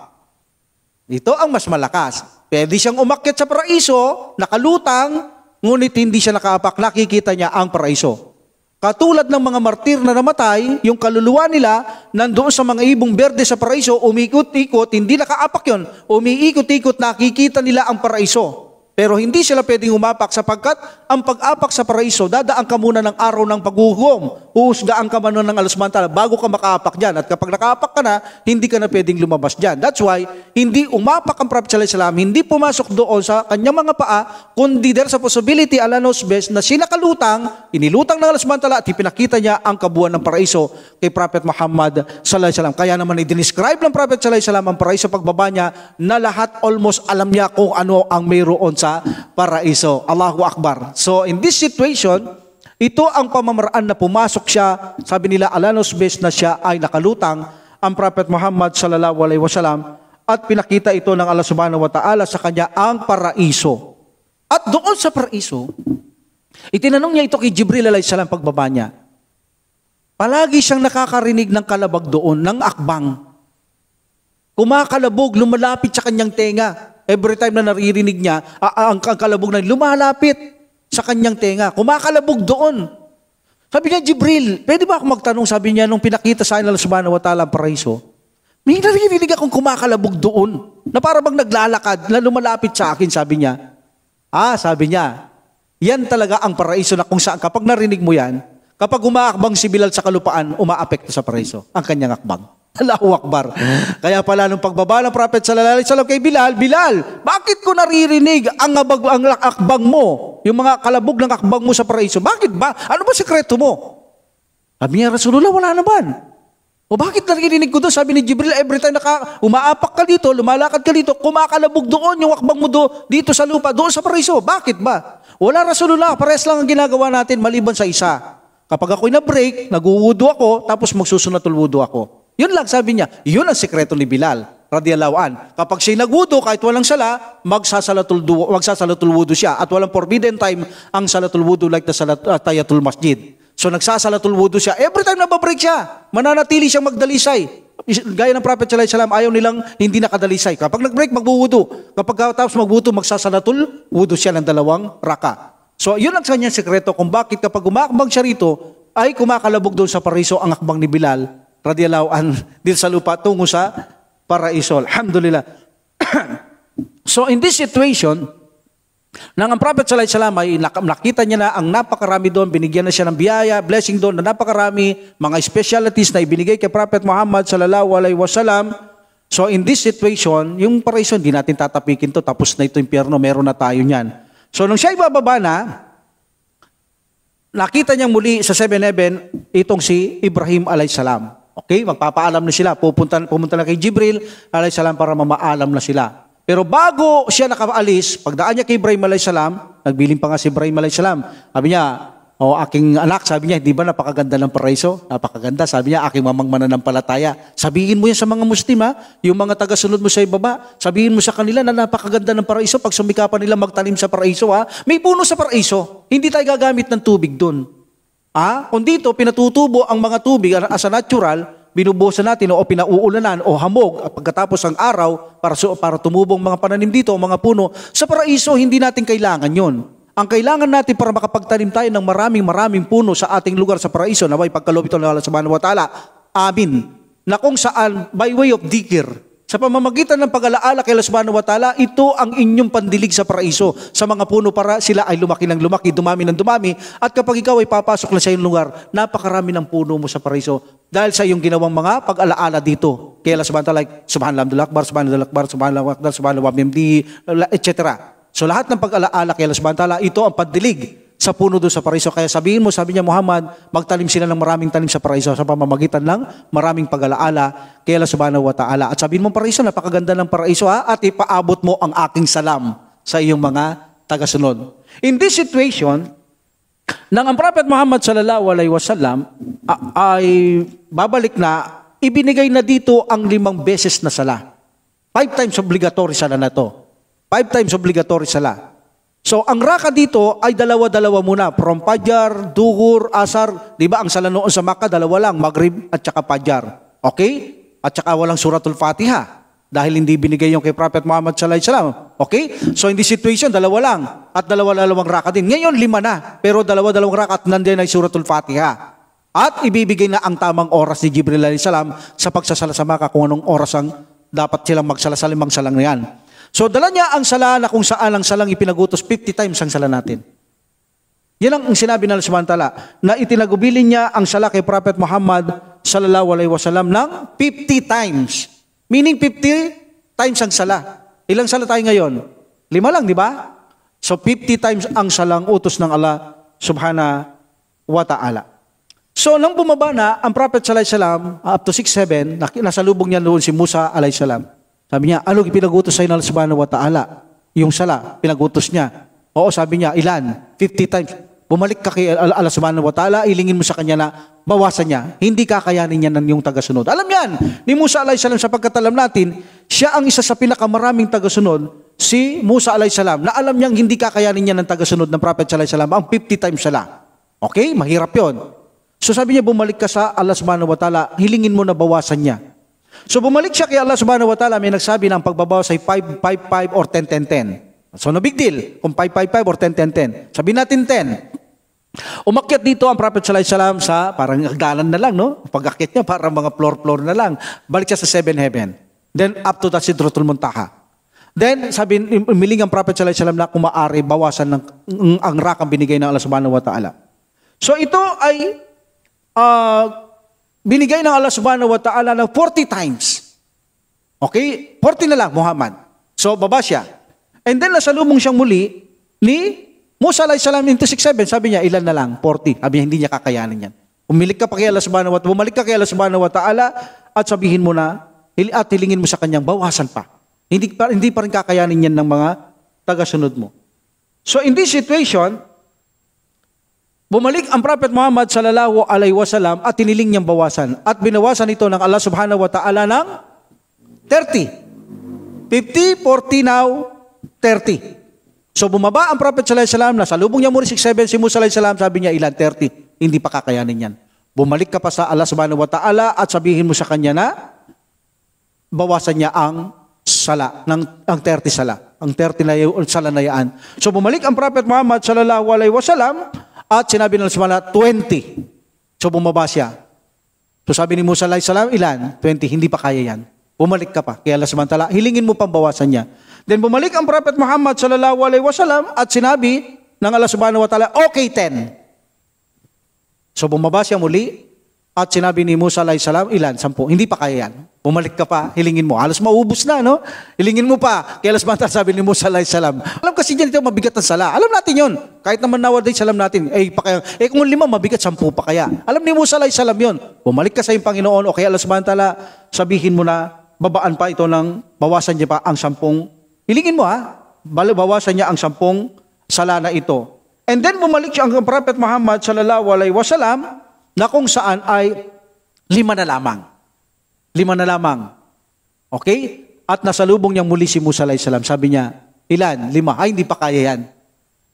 Ito ang mas malakas. Pwede siyang umakyat sa paraiso, nakalutang, ngunit hindi siya nakaapak. Nakikita niya ang paraiso. Katulad ng mga martir na namatay, yung kaluluwa nila nandoon sa mga ibong berde sa paraiso, umikot-ikot, hindi nakaapak yun. Umiikot-ikot, nakikita nila ang paraiso. Pero hindi sila pwedeng umapak sapagkat ang pag-apak sa paraiso, dadaan ka muna ng araw ng paghuhukom. Uhusgaan ka muna ng Allah subhanahu wa ta'ala bago ka makaapak dyan. At kapag nakaapak ka na, hindi ka na pwedeng lumabas dyan. That's why, hindi umapak ang Prophet sallallahu alaihi wasallam, hindi pumasok doon sa kanyang mga paa, kundi there sa possibility, Allah knows best, na sinakalutang, inilutang ng Allah subhanahu wa ta'ala at ipinakita niya ang kabuuan ng paraiso kay Prophet Muhammad sallallahu alaihi wasallam. Kaya naman i-describe ng Prophet sallallahu alaihi wasallam ang paraiso pagbaba niya na lahat almost alam niya kung ano ang mayroon sa paraiso. Allahu Akbar. So in this situation, ito ang pamamaraan na pumasok siya. Sabi nila, Allah knows best na siya ay nakalutang ang Prophet Muhammad sallallahu alaihi wasallam at pinakita ito ng Allah subhanahu wa ta'ala sa kanya ang paraiso. At doon sa paraiso, itinanong niya ito kay Jibril alayhi salam pagbaba niya. Palagi siyang nakakarinig ng kalabag doon, ng akbang. Kumakalabog, lumalapit sa kanyang tenga. Every time na naririnig niya, ang kalabog na lumalapit sa kanyang tenga. Kumakalabog doon. Sabi niya, Jibril, pwede ba ako magtanong, sabi niya, nung pinakita sa akin Allah subhanahu wa ta'ala ang paraiso, may naririnig akong kumakalabog doon, na para bang naglalakad, na lumalapit sa akin, sabi niya. Sabi niya, yan talaga ang paraiso na kung saan, kapag narinig mo yan, kapag umaakbang si Bilal sa kalupaan, umaapekto sa paraiso, ang kanyang akbang. Allahu Akbar. Kaya pala nung pagbaba ng Prophet sallallahu alaihi wasallam kay Bilal, Bilal, bakit ko naririnig ang akbang mo? Yung mga kalabog ng akbang mo sa paraiso. Bakit ba? Ano ba sekreto mo? Sabi niya, Rasulullah, wala naman. O bakit naririnig ko doon? Sabi ni Jibril, every time umaapak ka dito, lumalakad ka dito, kumakalabog doon yung akbang mo dito sa lupa, doon sa paraiso. Bakit ba? Wala, Rasulullah, parehas lang ang ginagawa natin maliban sa isa. Kapag ako'y na-break, nag-wudu ako, tapos magsusunatul wudu ako. Yun lang sabi niya, yun ang sekreto ni Bilal. radiyallahu an. Kapag siya nagwudu, kahit walang sala, magsasalatul wudu siya. At walang forbidden time ang salatul wudu like the tahiyatul masjid. So nagsasalatul wudu siya. Every time nababreak siya, mananatili siyang magdalisay. Gaya ng Prophet sallallahu alaihi wasallam, ayaw nilang hindi nakadalisay. Kapag nag-break, magbuwudu. Kapag tapos magwudu, magsasalatul wudu siya ng 2 raka. So yun ang kanyang sekreto kung bakit kapag umakbang siya rito, ay kumakalabog doon sa paraiso ang akbang ni Bilal, radiyallahu an, dito sa lupa tungo sa paraiso. Alhamdulillah. So in this situation, nang ang Prophet sallallahu alaihi wasallam ay nakita niya na ang napakarami doon, binigyan na siya ng biyaya, blessing doon na napakarami, mga specialties na ibinigay kay Prophet Muhammad sallallahu alaihi wasallam. So in this situation, yung paraiso, hindi natin tatapikin to, tapos na ito impyerno, meron na tayo niyan. So nung siya ibababa na, nakita niyang muli sa 7 heaven itong si Ibrahim alayhisalam. Okay, magpapaalam na sila, pumunta na kay Jibril alayhisalam para mamaalam na sila. Pero bago siya nakaalis, pagdaan niya kay Ibrahim alayhisalam, nagbiling pa nga si Ibrahim alayhisalam. Sabi niya, aking anak, sabi niya, di ba napakaganda ng paraiso? Napakaganda, sabi niya, aking mamang mananampalataya. Sabihin mo yan sa mga Muslim, yung mga tagasunod mo sa ibaba, sabihin mo sa kanila na napakaganda ng paraiso. Pag sumikapan nila magtanim sa paraiso, may puno sa paraiso. Hindi tayo gagamit ng tubig doon. Kung dito, pinatutubo ang mga tubig as a natural, binubuhusan natin o pinauulanan o hamog at pagkatapos ang araw para tumubong mga pananim dito o mga puno. Sa paraiso, hindi natin kailangan yun. Ang kailangan natin para makapagtanim tayo ng maraming puno sa ating lugar sa paraiso, naway pagkaloob ito ng Allah subhanahu wa ta'ala, amin, na kung saan, by way of dhikr, sa pamamagitan ng pag-alaala kay Allah subhanahu wa ta'ala, ito ang inyong pandilig sa paraiso, sa mga puno para sila ay lumaki ng lumaki, dumami ng dumami, at kapag ikaw ay papasok na sa iyong lugar, napakarami ng puno mo sa paraiso, dahil sa iyong ginawang mga pag-alaala dito, kay Allah subhanahu wa ta'ala, like, subhanallah, Alhamdulillah Akbar, subhanallah Akbar, subhanallah Akbar, subhanallah Akbar, etc. So lahat ng pag-alaala kay Allah subhanahu wa ta'ala, ito ang pandilig sa puno doon sa paraiso. Kaya sabihin mo, sabi niya Muhammad, magtanim sila ng maraming tanim sa paraiso sa pamamagitan ng maraming pag-alaala kay Allah subhanahu wa ta'ala. At sabihin mo paraiso, napakaganda ng paraiso at ipaabot mo ang aking salam sa iyong mga tagasunod. In this situation, nang ang Prophet Muhammad sallallahu alaihi wasallam ay babalik na, ibinigay na dito ang 5 beses na sala. 5 times obligatory sala na to. 5 times obligatory sala. So, ang raka dito ay dalawa-dalawa muna. From Fajr, Duhur, Asar. Di ba ang sala noon sa Makkah, dalawa lang. Maghrib at saka Fajr. Okay? At saka walang suratul Fatiha. Dahil hindi binigay yung kay Prophet Muhammad sallallahu alaihi wasallam. Okay? So, in this situation, dalawa lang. At dalawa-dalawang raka din. Ngayon, 5 na. Pero dalawa-dalawang raka at nandiyan ay suratul Fatiha. At ibibigay na ang tamang oras ni Jibril alaihi salam sa pagsasala sa Makkah kung anong oras ang dapat silang magsala sa 5 salang na yan. So, dala niya ang sala na kung saan ang salang ipinagutos 50 times ang sala natin. Yan ang sinabi ng Allah subhanahu wa ta'ala, na itinagubilin niya ang sala kay Prophet Muhammad sallallahu alaihi wasallam ng 50 times. Meaning 50 times ang sala. Ilang sala tayo ngayon? 5 lang, di ba? So, 50 times ang salang utos ng Allah subhanahu wa ta'ala. So, nang bumaba na, ang Prophet sallallahu alaihi wasallam, up to 6-7, nasa lubong niya noon si Musa alaihi salam. Sabi niya, ano pinagutos sa'yo ng Allah subhanahu wa ta'ala? Yung sala, pinagutos niya. Oo, sabi niya, ilan? 50 times. Bumalik ka kay Allah subhanahu wa ta'ala, ilingin mo sa kanya na bawasan niya. Hindi kakayanin niya ng yung tagasunod. Alam yan, ni Musa alayhi salam, sapagkat alam natin, siya ang isa sa pinakamaraming tagasunod, si Musa alayhi salam, na alam niyang hindi kakayanin niya ng tagasunod ng Prophet alayhi salam, ang 50 times sala. Okay? Mahirap yon. So sabi niya, bumalik ka sa Allah subhanahu wa ta'ala, hilingin mo na bawasan niya. So bumalik siya kay Allah subhanahu wa ta'ala, may nagsabi ng pagbabawas ay 5-5-5 or 10-10-10. So no big deal kung 5-5-5 or 10-10-10. Sabihin natin 10. Umakyat dito ang Prophet sallallahu alaihi wasallam sa parang galan na lang, no? Pag-akyat niya parang mga floor na lang. Balik siya sa 7 heaven. Then up to the Sidratul Muntaha. Then sabi, umiling ang Prophet sallallahu alaihi wasallam na kung maaari bawasan ng ang rakang binigay ng Allah subhanahu wa ta'ala. So ito ay binigay ng Allah subhanahu wa ta'ala ng 40 times. Okay? 40 na lang, Muhammad. So, baba siya. And then, nasalubong siyang muli ni Musa alayhi salam into 6-7. Sabi niya, ilan na lang? 40. Sabi niya, hindi niya kakayanin yan. Bumalik ka kay Allah subhanahu wa ta'ala at sabihin mo na, at hilingin mo sa kanyang, bawasan pa. Hindi pa rin kakayanin yan ng mga tagasunod mo. So, in this situation, bumalik ang Prophet Muhammad sallallahu alaihi wasallam at tiniling niyang bawasan. At binawasan ito ng Allah subhanahu wa ta'ala ng 30. 50, 40 now, 30. So bumaba ang Prophet sallallahu alaihi wasallam, nasalubong niya muli 6'7", si Musa alaihi salam, sabi niya ilan? 30. Hindi pa kakayanin yan. Bumalik ka pa sa Allah subhanahu wa ta'ala at sabihin mo sa kanya na bawasan niya ang sala, ang 30 sala. Ang 30 na sala na yan. So bumalik ang Prophet Muhammad sallallahu alaihi wasallam at sinabi ng Allah 20. So bumaba siya. So sabi ni Musa alaihi salam, ilan? 20. Hindi pa kaya yan. Bumalik ka pa. Kaya Allah subhanahu wa ta'ala, hilingin mo pang bawasan niya. Then bumalik ang Prophet Muhammad sallallahu alaihi wasallam at sinabi ng Allah subhanahu wa ta'ala, okay, 10. So bumaba siya muli at sinabi ni Musa alayhi salam, ilan? 10. Hindi pa kaya yan. Bumalik ka pa, hilingin mo. Halos maubos na, no? Hilingin mo pa. Kaya alas sabi ni Musa alayhi salam. Alam kasi dyan ito mabigat ng sala. Alam natin yun. Kahit naman nowadays, alam natin. Kung 5, mabigat 10 pa kaya. Alam ni Musa alayhi salam yun. Bumalik ka sa iyong Panginoon. O kaya alas sabihin mo na, babaan pa ito ng bawasan niya pa ang 10. Hilingin mo ha. Bawasan niya ang 10 sala na ito. And then bumalik siya ang Prophet Muhammad sallallahu alaihi wasallam na kung saan ay 5 na lamang. 5 na lamang. Okay? At nasalubong niya muli si Musa alaihi salam. Sabi niya, ilan? 5. Ay, hindi pa kaya yan.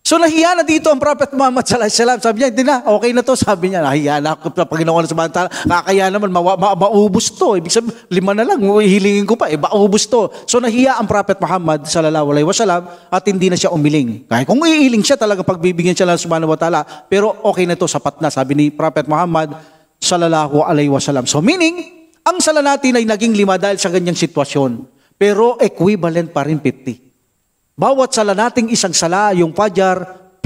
So nahiya na dito ang Prophet Muhammad sallallahu alaihi wasallam. Sabi niya, hindi na, okay na to. Sabi niya, nahiya na ako sa Panginoon sa Bantala. Kakaya naman, maubos to. Ibig sabihin, 5 na lang. Hilingin ko pa, maubos to. So nahiya ang Prophet Muhammad sallallahu alaihi wasallam at hindi na siya umiling. Kahit kung iiling siya talaga pagbibigyan siya ng subhanahu wa ta'ala. Pero okay na to, sapat na. Sabi ni Prophet Muhammad sallallahu alaihi wasallam. So meaning, ang sala natin ay naging 5 dahil sa ganyang sitwasyon. Pero equivalent pa rin 50. Bawat sala nating isang sala, yung Fajr 10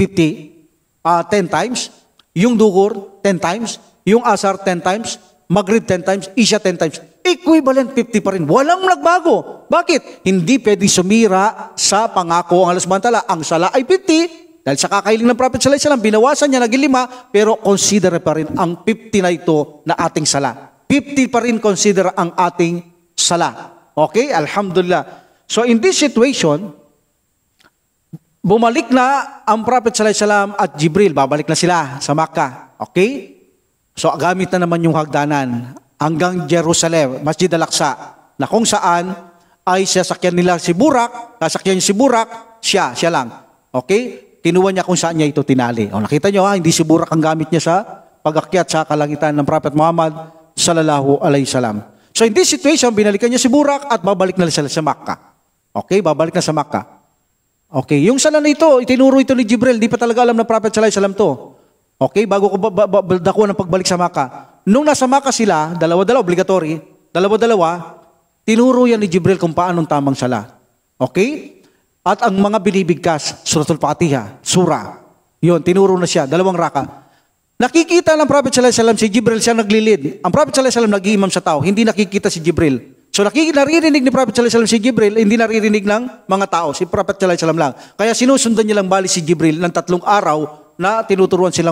times, yung Duhur 10 times, yung Asar 10 times, Maghrib 10 times, Isha 10 times. Equivalent 50 pa rin. Walang nagbago. Bakit? Hindi pwedeng sumira sa pangako ang Allah subhanahu wa ta'ala. Ang sala ay 50. Dahil sa kakailing ng Prophet sallallahu alaihi wasallam, binawasan niya naging 5, pero consider pa rin ang 50 na ito na ating sala. 50 pa rin consider ang ating sala. Okay? Alhamdulillah. So in this situation, bumalik na ang Prophet sallallahu alaihi wasallam at Jibril, babalik na sila sa Makkah. Okay? So gamit na naman yung hagdanan hanggang Jerusalem, Masjid al-Aqsa, na kung saan ay sasakyan nila si Burak, sasakyan niya si Burak, siya lang. Okay? Kinuha niya kung saan niya ito tinali. O nakita niyo ha, hindi si Burak ang gamit niya sa pag-akyat sa kalangitan ng Prophet Muhammad sallallahu alaihi wasallam. So in this situation, binalikan niya si Burak at babalik na sila sa Makkah. Okay? Babalik na sa Makkah. Okay, yung sala na ito, itinuro ito ni Jibril, di pa talaga alam ng Prophet sallallahu alaihi wasallam to. Okay, bago ko dako ng pagbalik sa Makkah. Nung nasa Makkah sila, dalawa-dalawa, obligatory, dalawa-dalawa, tinuro yan ni Jibril kung paanong tamang sala. Okay? At ang mga binibigkas, Suratul Fatiha, surah, yun, tinuro na siya, 2 raka. Nakikita ng Prophet sallallahu alaihi wasallam si Jibril, siya naglilid. Ang Prophet sallallahu alaihi wasallam nag-iimam sa tao, hindi nakikita si Jibril. So naririnig ni Prophet sallallahu alaihi wasallam si Jibril, hindi naririnig ng mga tao, si Prophet sallallahu alaihi wasallam lang. Kaya sinusundan niya lang bali si Jibril ng 3 araw na tinuturuan niya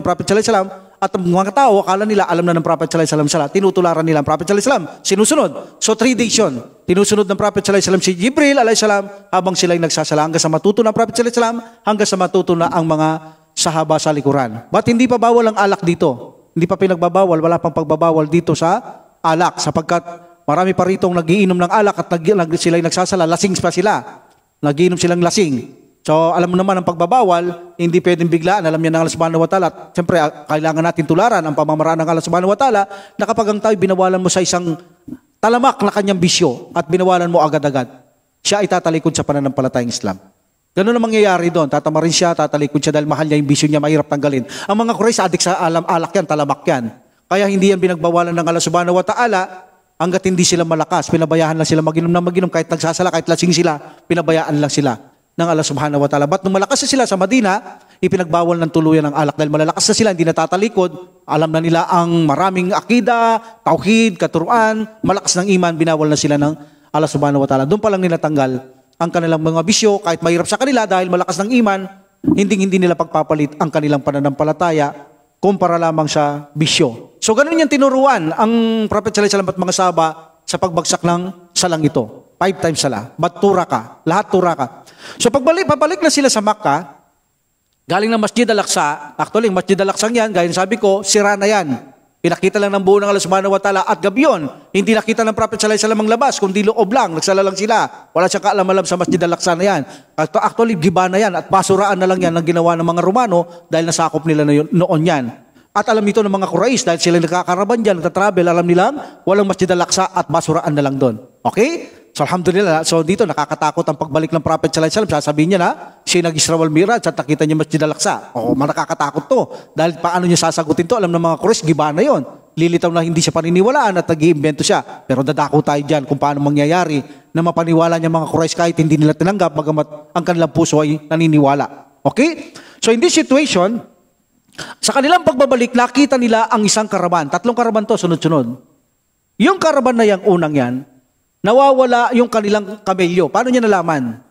Prophet sallallahu alaihi wasallam at ang mga tao akala nila alam na ng Prophet sallallahu alaihi wasallam sala, tinutularan nila ang Prophet sallallahu alaihi wasallam. Sinusunod. So 3 days yun. Tinusunod ng Prophet sallallahu alaihi wasallam si Jibril alaihi salam habang sila ay nagsasala hanggang sa matuto ng Prophet sallallahu alaihi wasallam, hanggang sa matuto na ang mga sahaba sa likuran. But hindi pa bawal ang alak dito. Hindi pa pinagbabawal, wala pang pagbabawal dito sa alak sapagkat marami pa ritong nagiinom ng alak at sila ay nagsasala, lasing pa sila. Nagiinom silang lasing. So alam mo naman ang pagbabawal, hindi pwedeng biglaan. Alam niya ng Allah subhanahu wa ta'ala. At siyempre, kailangan natin tularan ang pamamaraan ng Allah subhanahu wa ta'ala na kapag ang tayo binawalan mo sa isang talamak na kanyang bisyo at binawalan mo agad-agad, siya ay tatalikod sa pananampalatayang Islam. Ganun ang mangyayari doon. Tatama rin siya, tatalikod siya dahil mahal niya yung bisyo niya, mahirap tanggalin. Ang mga Quraysh, adik sa alak yan, talamak yan. Kaya hindi yan binagbawalan ng Allah subhanahu wa ta'ala. Hanggat hindi sila malakas, pinabayaan lang sila mag-inom na mag-inom, kahit nagsasala, kahit lasing sila, pinabayaan lang sila ng Allah subhanahu wa ta'ala. But nung malakas na sila sa Madina, ipinagbawal ng tuluyan ng alak dahil malalakas na sila, hindi natatalikod, alam na nila ang maraming akida, tauhid, katuruan, malakas ng iman, binawal na sila ng Allah subhanahu wa ta'ala. Doon pa lang nila tanggal ang kanilang mga bisyo, kahit mahirap sa kanila dahil malakas ng iman, hindi nila pagpapalit ang kanilang pananampalataya kumpara lamang sa bisyo. So ganun yung tinuruan ang Prophet sallallahu alaihi wasallam at mga sahaba sa pagbagsak ng salang ito. 5 times sala. But 2 raka. Lahat 2 raka. So pabalik na sila sa Makkah, galing ng Masjid al-Aqsa, actually Masjid al-Aqsa yan, gaya sabi ko, sira na yan. Pinakita lang ng buo ng Allah subhanahu wa ta'ala at gabi yun. Hindi nakita ng Prophet sallallahu alaihi wasallam ang labas, kundi loob lang, nagsala lang sila. Wala siyang kaalam-alam sa Masjid al-Aqsa na yan. Actually, giba na yan at basuraan na lang yan ng ginawa ng mga Romano dahil nasakop nila noon yan. At alam nito ng mga Quraysh dahil sila nakakaraban dyan, nagtatravel, alam nilang walang Masjid al-Aqsa at basuraan na lang doon. Okay? So alhamdulillah, so dito nakakatakot ang pagbalik ng Prophet sallallahu alaihi wasallam. Sasabihin niya na siya nag-Isra wal Miraj at nakita niya Masjid al-Aqsa. Nakakatakot to. Dahil paano niya sasagutin to? Alam ng mga Quraysh, giba na yon. Lilitaw na hindi siya paniniwalaan at nag-iimbento siya. Pero dadako tayo dyan kung paano mangyayari na mapaniwala niya mga Quraysh kahit hindi nila tinanggap bagamat ang kanilang puso ay naniniwala. Okay? So in this situation, sa kanilang pagbabalik, nakita nila ang isang karaban. 3 karaban to, sunod-sunod. Yung karaban na yung unang yan, nawawala yung kanilang kamelyo. Paano niya nalaman?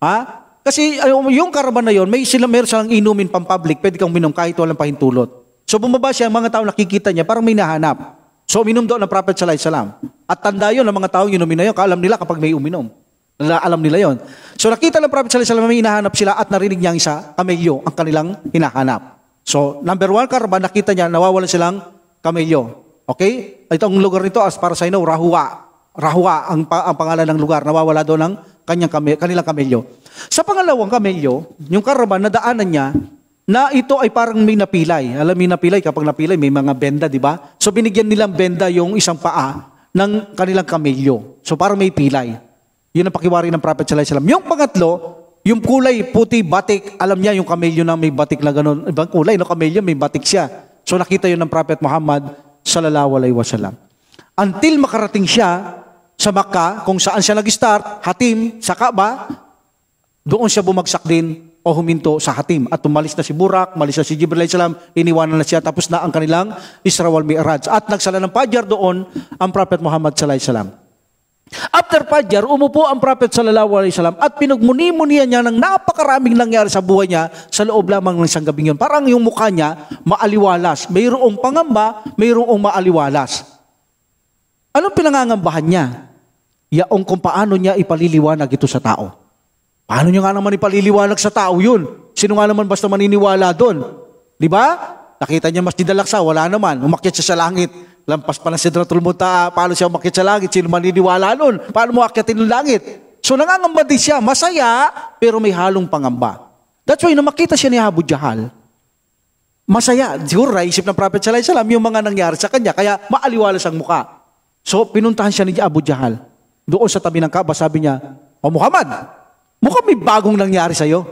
Ha? Kasi yung karaban na yun, meron silang inumin pang-public, pwede kang minom kahit walang pahintulot. So bumaba siya, ang mga tao nakikita niya, parang may nahanap. So uminom doon ng Prophet sallallahu alaihi wasallam. At tanda yun ng mga tao inumin na yun, kaalam nila kapag may uminom. Alam nila yun. So nakita ng Prophet sallallahu alaihi wasallam, may hinahanap sila at narinig niya ang isa, kamelyo, ang kanilang hinahanap. So number 1 karaban, nakita niya, nawawalan silang kamelyo. Okay? Itong lugar nito, as para sa inyo, Rahua ang pangalan ng lugar, nawawala doon ng kanilang kamelyo. Sa pangalawang kamelyo, yung karaban, nadaanan niya na ito ay parang may napilay. Alam mo napilay, kapag napilay, may mga benda, di ba? So binigyan nilang benda yung isang paa ng kanilang kamelyo. So parang may pilay. Yun ang pakiwari ng Prophet sallallahu alaihi wasallam. Yung pangatlo, yung kulay puti, batik, alam niya yung kamelyo na may batik na gano'n. Ibang kulay, no? Kamelyo, may batik siya. So nakita yun ng Prophet Muhammad sallallahu alaihi wasallam. Until makarating siya sa Makkah, kung saan siya nag-start, Hatim, sa Kaaba, doon siya bumagsak din o huminto sa Hatim. At umalis na si Burak, umalis na si Jibril alayhi salam, iniwanan na siya, tapos na ang kanilang Isra wal Mi'raj. At nagsala ng Fajr doon ang Prophet Muhammad sallallahu alaihi wasallam. After Fajr, umupo ang Prophet sallallahu alaihi wasallam at pinagmuni-munian niya ng napakaraming nangyari sa buhay niya sa loob lamang ng isang gabing yun. Parang yung mukha niya maaliwalas. Mayroong pangamba, mayroong maaliwalas. Anong pinangangambahan niya? Yaong kung paano niya ipaliliwanag ito sa tao. Paano niya nga naman ipaliliwanag sa tao yun? Sino nga naman basta maniniwala doon? Di ba? Nakita niya Masjid al-Aqsa, wala naman. Umakyat siya sa langit. Lampas pa ng Sidratul Muntaha. Paano siya umakyat sa langit? Sino maniniwala doon? Paano mo akyatin ng langit? So nangangamba din siya. Masaya, pero may halong pangamba. That's why na makita siya ni Abu Jahal, masaya. Siguro naisip ng Prophet sallallahu alaihi wasallam yung mga nangyari sa kanya. Kaya maaliwalas ang mukha. So pinuntahan siya ni Abu Jahal. Doon sa tabi ng Kaaba, sabi niya, "O Muhammad, mukhang may bagong nangyari sa'yo."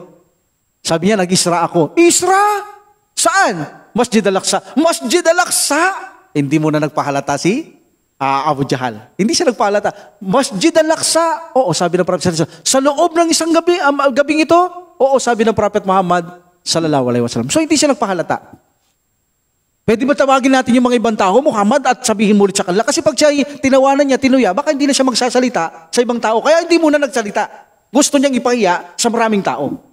Sabi niya, "Nag-Isra ako." "Isra? Saan?" "Masjid al-Aqsa." "Masjid al-Aqsa?" Hindi mo na nagpahalata si Abu Jahal. Hindi siya nagpahalata. "Masjid al-Aqsa?" "Oo," sabi ng Prophet sallallahu alaihi wasallam. "Sa loob ng isang gabing ito?" "Oo," sabi ng Prophet Muhammad sallallahu alaihi wasallam. So hindi siya nagpahalata. Pwede ba tawagin natin yung mga ibang tao, Muhammad, at sabihin mo ulit sa kanila? Kasi pag siya tinawanan niya, tinuya, baka hindi na siya magsasalita sa ibang tao. Kaya hindi muna nagsalita. Gusto niyang ipahiya sa maraming tao.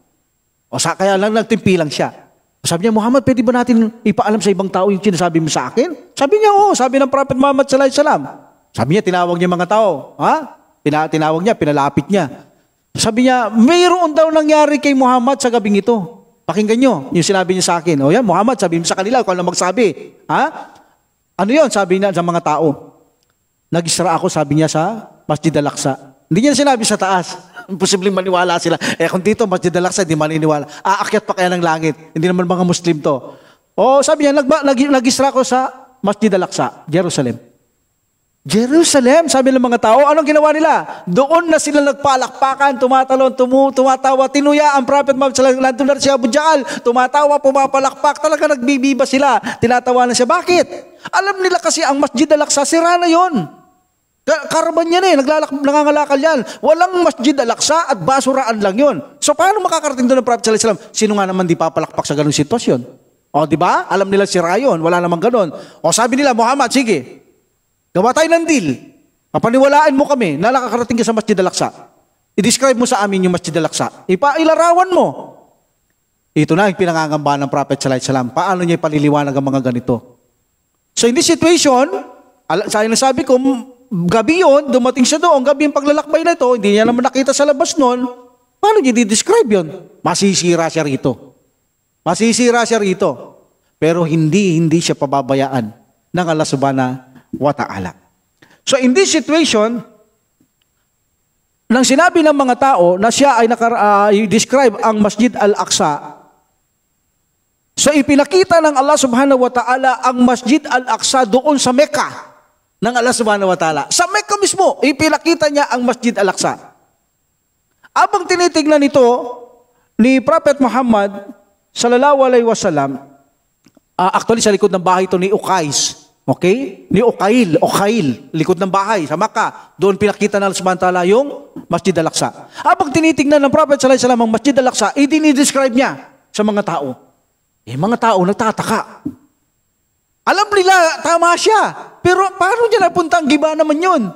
Kaya lang nagtimpi lang siya. Sabi niya, "Muhammad, pwede ba natin ipaalam sa ibang tao yung sinasabi mo sa akin?" Sabi niya, "Oo." Sabi ng Prophet Muhammad sallallahu alaihi wasallam. Sabi niya, tinawag niya mga tao. Tinawag niya, pinalapit niya. Sabi niya, "Mayroon daw nangyari kay Muhammad sa gabing ito. Pakinggan nyo yung sinabi niya sa akin." "O yan, Muhammad, sabi mo sa kanila, kung ano magsabi." "Ano yun?" Sabi niya sa mga tao. "Nag-Isra ako," sabi niya, "sa Masjid al-Aqsa." Hindi niya sinabi sa taas. Posibleng maniwala sila. Kung dito, Masjid al-Aqsa, di maniniwala. Aakyat pa kaya ng langit. Hindi naman mga Muslim to. Sabi niya, nag-Isra ako sa Masjid al-Aqsa, Jerusalem. Jerusalem, sabi ng mga tao, anong ginawa nila? Doon na sila nagpalakpakan, tumatalon, tumatawa, tinuya ang Prophet Muhammad sallallahu alaihi wasallam. Nandun na si Abu Jahal, tumatawa, pumapalakpak, talaga nagbibiba sila, tinatawanan siya. Bakit? Alam nila kasi ang Masjid al-Aqsa, sira na yun. Karaban yan nangangalakal yan. Walang Masjid al-Aqsa at basuraan lang yun. So paano makakarating doon ng Prophet sallallahu alaihi wasallam? Sino nga naman di papalakpak sa ganung sitwasyon? Di ba? Alam nila sira yun, wala namang ganon. Sabi nila, "Muhammad, sige, gawa tayo ng deal. Papaniwalaan mo kami na nakakarating ka sa Masjid al-Aqsa. I-describe mo sa amin yung Masjid al-Aqsa. Ipailarawan mo." Ito na yung pinangangambahan ng Prophet sallallahu alaihi wasallam. Paano niya ipaliliwanag ang mga ganito? So in this situation, sabi ko, gabi yun, dumating siya doon, gabi yung paglalakbay na ito, hindi niya naman nakita sa labas noon. Paano niya di-describe yun? Masisira siya rito. Masisira siya rito. Pero hindi siya pababayaan. ng Allah subhanahu wa ta'ala. So in this situation, nang sinabi ng mga tao na siya ay describe ang Masjid Al-Aqsa, so ipinakita ng Allah subhanahu wa ta'ala ang Masjid Al-Aqsa doon sa Mecca ng Allah subhanahu wa ta'ala. Sa Mecca mismo, ipinakita niya ang Masjid Al-Aqsa. Abang tinitignan ito ni Prophet Muhammad sallallahu alaihi wasallam, actually sa likod ng bahay ito ni Uqais. Okay? Ni Uqail, likod ng bahay sa Makkah. Doon pinakita ng Allah subhanahu wa ta'ala yung Masjid Al-Aqsa. Habang tinitingnan ng Prophet sallallahu alaihi wasallam ang Masjid Al-Aqsa, i-describe niya sa mga tao. Mga tao nagtataka. Alam nila, tama siya. Pero paano niya napunta ang giba naman yun?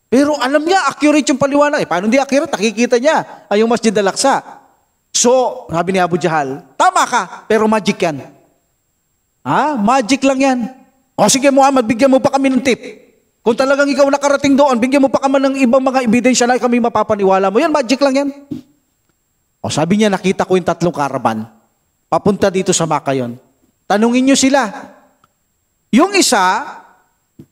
Pero alam niya, accurate yung paliwanag. Paano hindi accurate? Nakikita niya ay yung Masjid Al-Aqsa. So, sabi ni Abu Jahal, tama ka, pero magic yan. Magic lang yan. O sige Muhammad, bigyan mo pa kami ng tip. Kung talagang ikaw nakarating doon, bigyan mo pa kami ng ibang mga ebidensya na kami mapapaniwala mo. Yan, magic lang yan. O sabi niya, nakita ko yung 3 karaban. Papunta dito sa Makkah yon. Tanungin niyo sila. Yung isa,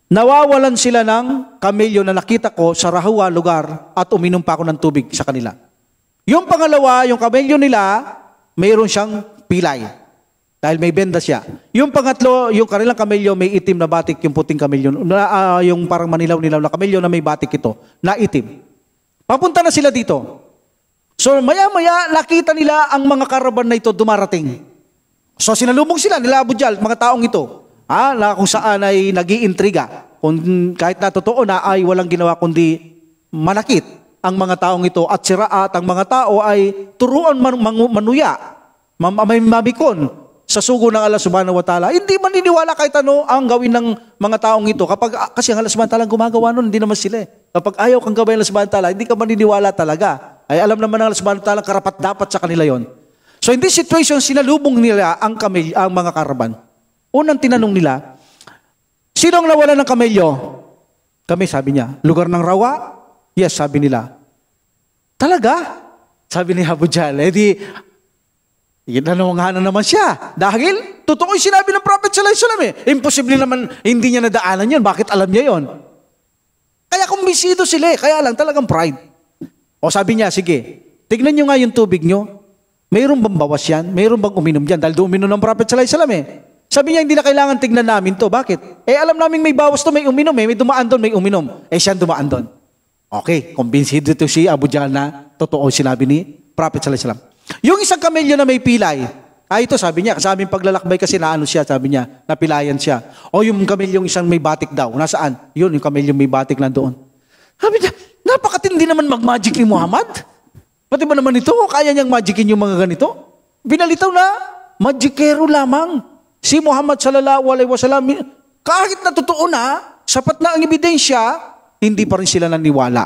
nawawalan sila ng kamelyo na nakita ko sa Rahuwa lugar at uminom pa ako ng tubig sa kanila. Yung pangalawa, yung kamelyo nila, mayroon siyang pilay. Dahil may benda siya. Yung pangatlo, yung kanilang kamelyo, may itim na batik, yung puting kamelyo, yung parang manilaw-nilaw na kamelyo na may batik ito, na itim. Papunta na sila dito. So maya-maya, nakita nila ang mga karaban na ito dumarating. So sinalubong sila, nila Abu Jahl, mga taong ito, na kung saan ay nag-iintriga. Kung kahit na totoo na ay walang ginawa kundi manakit ang mga taong ito at siraat ang mga tao ay turuan manuya, mabikon, sa sugo ng Allah subhanahu wa ta'ala. Hindi maniniwala kahit ano ang gawin ng mga taong ito. Kasi ang Allah subhanahu wa ta'ala gumagawa nun, hindi naman sila. Kapag ayaw kang gawin ng Allah subhanahu wa ta'ala, hindi ka maniniwala talaga. Ay alam naman ng Allah subhanahu wa ta'ala, karapat-dapat sa kanila yon. So in this situation, sinalubong nila ang mga karaban. Unang tinanong nila, sino ang nawala ng kamelyo? Kami, sabi niya. Lugar ng Rawa? Yes, sabi nila. Talaga? Sabi ni Abu Jahl. Nanungahan naman siya. Dahil, totoo yung sinabi ng Prophet sallallahu alaihi wasallam Imposible naman, hindi niya nadaanan yun. Bakit alam niya yun? Kaya kumbinsido sila Kaya lang talagang pride. O sabi niya, sige, tignan niyo nga yung tubig niyo. Mayroon bang bawas yan? Mayroon bang uminom dyan? Dahil uminom ng Prophet sallallahu alaihi wasallam Sabi niya, hindi na kailangan tignan namin to. Bakit? Alam namin may bawas to, may uminom May dumaan doon, may uminom. Siya dumaan doon. Okay, kumbinsido ito si Abu Jahl na totoo sinabi ni Prophet sallallahu alaihi wasallam Yung isang kamelyo na may pilay, ito sabi niya, sa aming paglalakbay kasi naano siya, sabi niya, napilayan siya. O yung kamelyong isang may batik daw, nasaan? Yun, yung kamelyong may batik na doon. Sabi niya, napakatindi naman mag-magic ni Muhammad. Pati ba naman ito, kaya niyang magicin yung mga ganito? Binalitaw na, magikero lamang. Si Muhammad sallallahu alaihi wasallam, kahit na totoo na, sapat na ang ebidensya, hindi pa rin sila naniwala.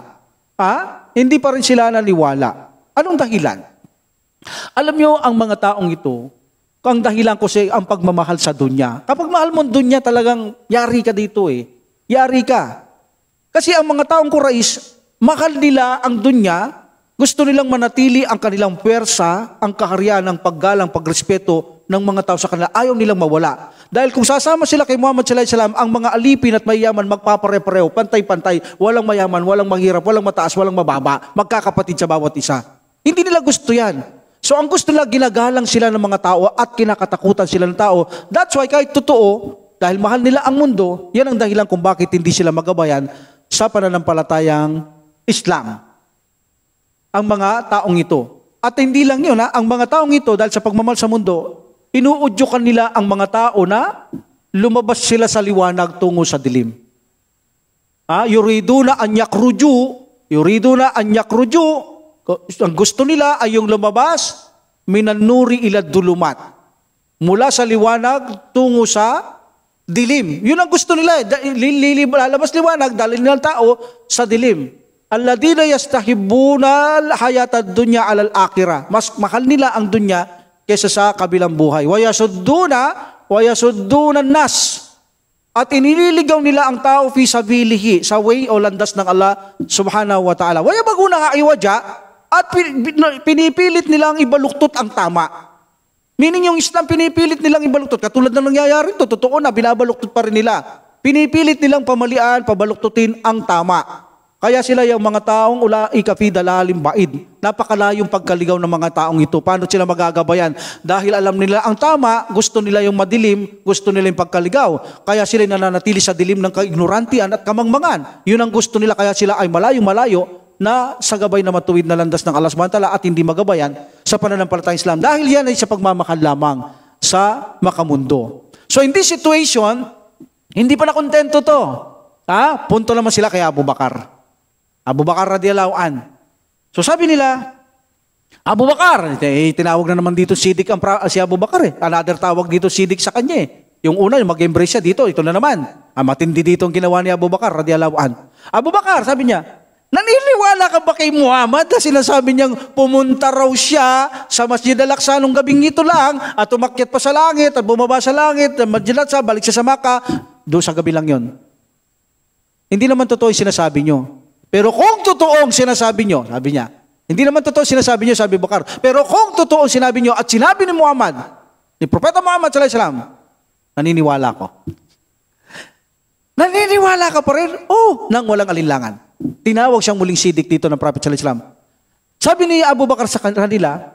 Hindi pa rin sila naniwala. Anong dahilan? Alam niyo ang mga taong ito, ang dahilan ko ang pagmamahal sa dunya. Kapag mahal mo ang dunya, talagang yari ka dito Yari ka. Kasi ang mga taong Quraysh, mahal nila ang dunya, gusto nilang manatili ang kanilang pwersa, ang kaharian, ang paggalang, pagrespeto ng mga tao sa kanila. Ayaw nilang mawala. Dahil kung sasama sila kay Muhammad sallallahu alaihi wasallam, ang mga alipin at mayaman magpapare-pareho, pantay-pantay, walang mayaman, walang mahirap, walang mataas, walang mababa, magkakapatid sa bawat isa. Hindi nila gusto yan. So ang gusto nila, ginagalang sila ng mga tao at kinakatakutan sila ng tao. That's why kahit totoo, dahil mahal nila ang mundo, yan ang dahilan kung bakit hindi sila magabayan sa pananampalatayang Islam. Ang mga taong ito. At hindi lang yun, ang mga taong ito, dahil sa pagmamahal sa mundo, inuudyukan nila ang mga tao na lumabas sila sa liwanag tungo sa dilim. Yuriduna an yakruju. Ang gusto nila ay yung lumabas minan nuri ila dulumat. Mula sa liwanag tungo sa dilim. Yun ang gusto nila. Lalabas liwanag, dalhin nila tao sa dilim. Alladina yastahibbuna al-hayatad dunya alal akhirah. Mas mahal nila ang dunya kaysa sa kabilang buhay. Wayasudduna nas. At inililigaw nila ang tao fi sabilihi, sa way o landas ng Allah subhanahu wa ta'ala. Waya baguna nga iwadya, at pinipilit nilang ibaluktot ang tama. Meaning yung Islam, pinipilit nilang ibaluktot. Katulad ng nangyayari ito, totoo na, binabaluktot pa rin nila. Pinipilit nilang pamalian, pabaluktutin ang tama. Kaya sila yung mga taong ulaika fi dalalim ba'id. Napakalayong pagkaligaw ng mga taong ito. Paano sila magagabayan? Dahil alam nila ang tama, gusto nila yung madilim, gusto nila yung pagkaligaw. Kaya sila nananatili sa dilim ng kaignorantian at kamangmangan. Yun ang gusto nila, kaya sila ay malayo-malayo na sa gabay na matuwid na landas ng Allah subhanahu wa ta'ala at hindi magabayan sa pananampalatayang Islam. Dahil yan ay sa pagmamahal lamang sa makamundo. So in this situation, hindi pa nakontento to. Punto naman sila kay Abu Bakar. Abu Bakar radiyallahu an. So sabi nila, Abu Bakar, tinawag na naman dito Siddiq si Abu Bakar eh. Another tawag dito Siddiq sa kanya eh. Yung una, yung mag-embrace siya dito, ito na naman. Matindi dito ang ginawa ni Abu Bakar radiyallahu an. Abu Bakar, sabi niya, naniniwala ka ba kay Muhammad na sinasabi niyang pumunta raw siya sa Masjid Al-Aqsa nung gabing ito lang at umakyat pa sa langit at bumaba sa langit, Masjid Al-Aqsa, balik siya sa Makkah, doon sa gabi lang yon. Hindi naman totoo yung sinasabi niyo. Pero kung totoo ang sinasabi niyo, sabi niya, hindi naman totoo sinasabi niyo, sabi Bakar, pero kung totoo ang sinabi niyo at sinabi ni Muhammad, ni Propeta Muhammad sallallahu alaihi wasallam, naniniwala ko. Naniniwala ka pa rin? Nang walang alinlangan. Tinawag siyang muling Siddiq dito ng Prophet sallallahu alaihi wasallam. Sabi ni Abu Bakar sa kanila,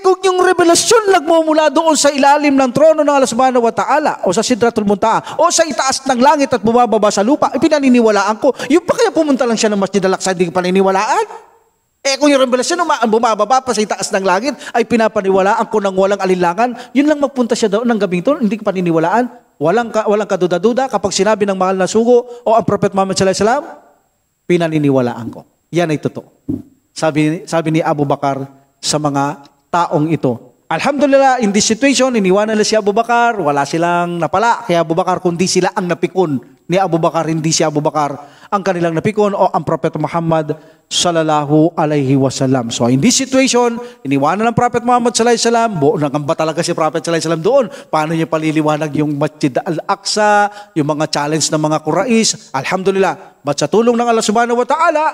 kung yung revelasyon nagmumula doon sa ilalim ng trono ng Allah subhanahu wa ta'ala o sa Sidratul Muntaha o sa itaas ng langit at bumababa sa lupa, pinaniniwalaan ko. Yung pa kaya pumunta lang siya ng Masjid Al-Aqsa, hindi paniniwalaan? Kung yung revelasyon bumababa pa sa itaas ng langit ay pinapaniwalaan ko ng walang alinlangan, yun lang magpunta siya doon ng gabing ito, hindi ko paniniwalaan. Walang kaduda-duda kapag sinabi ng mahal na sugo o ang Prophet Muhammad sallallahu alaihi wasallam, pinaniniwalaan ko. Yan ay totoo. Sabi ni Abu Bakar sa mga taong ito. Alhamdulillah, in this situation, iniwanan nila si Abu Bakar, wala silang napala kay Abu Bakar, kundi sila ang napikon ni Abu Bakar, hindi si Abu Bakar ang kanilang napikon o ang Prophet Muhammad sallallahu alaihi wasallam. So in this situation, iniwanan ng Prophet Muhammad sallallahu alaihi wasallam, nangamba talaga si Prophet sallallahu alaihi wasallam doon. Paano niya paliliwanag yung Masjid Al-Aqsa, yung mga challenge ng mga Quraysh. Alhamdulillah, but sa tulong ng Allah subhanahu wa ta'ala,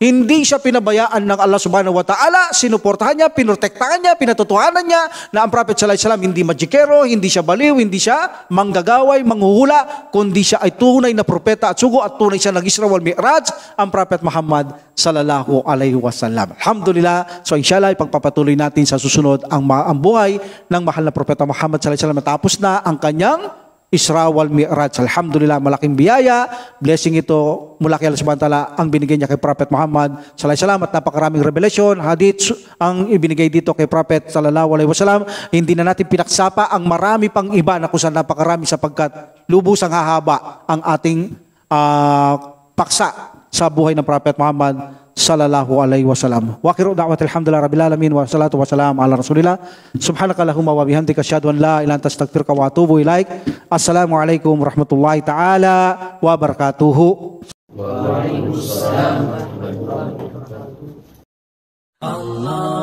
hindi siya pinabayaan ng Allah subhanahu wa ta'ala, sinuportahan niya, pinrotektahan niya, pinatutuhanan niya na ang Prophet sallallahu alaihi wasallam hindi magikero, hindi siya baliw, hindi siya manggagaway, manghuhula, kundi siya ay tunay na propeta at sugo at tunay siya nag-Isra wal Mi'raj, ang Prophet Muhammad sallallahu alaihi wasallam. Alhamdulillah, so inshallah ipagpapatuloy natin sa susunod ang buhay ng mahal na Propeta Muhammad sallallahu alaihi wasallam. Matapos na ang kanyang Isra wal Mi'raj. Alhamdulillah, malaking biyaya, blessing ito mula kay Allah subhanahu wa ta'ala ang binigay niya kay Prophet Muhammad sallallahu alaihi wasallam at napakaraming revelation, hadith ang ibinigay dito kay Prophet sallallahu alaihi wasallam. Hindi na natin pinaksapa ang marami pang iba na kung saan napakarami sapagkat lubusang hahaba ang ating paksa sa buhay ng Prophet Muhammad sallallahu alaihi wasallam. Wa akhiru da'watil hamdulillahi rabbil alamin wa salatu wassalamu ala rasulillah. Subhanakallahumma wa bihamdika asyhadu an la ilaha illa anta astaghfiruka wa atubu ilaik. Assalamu alaikum warahmatullahi taala wabarakatuh. Waalaikumsalam warahmatullahi wabarakatuh. Allah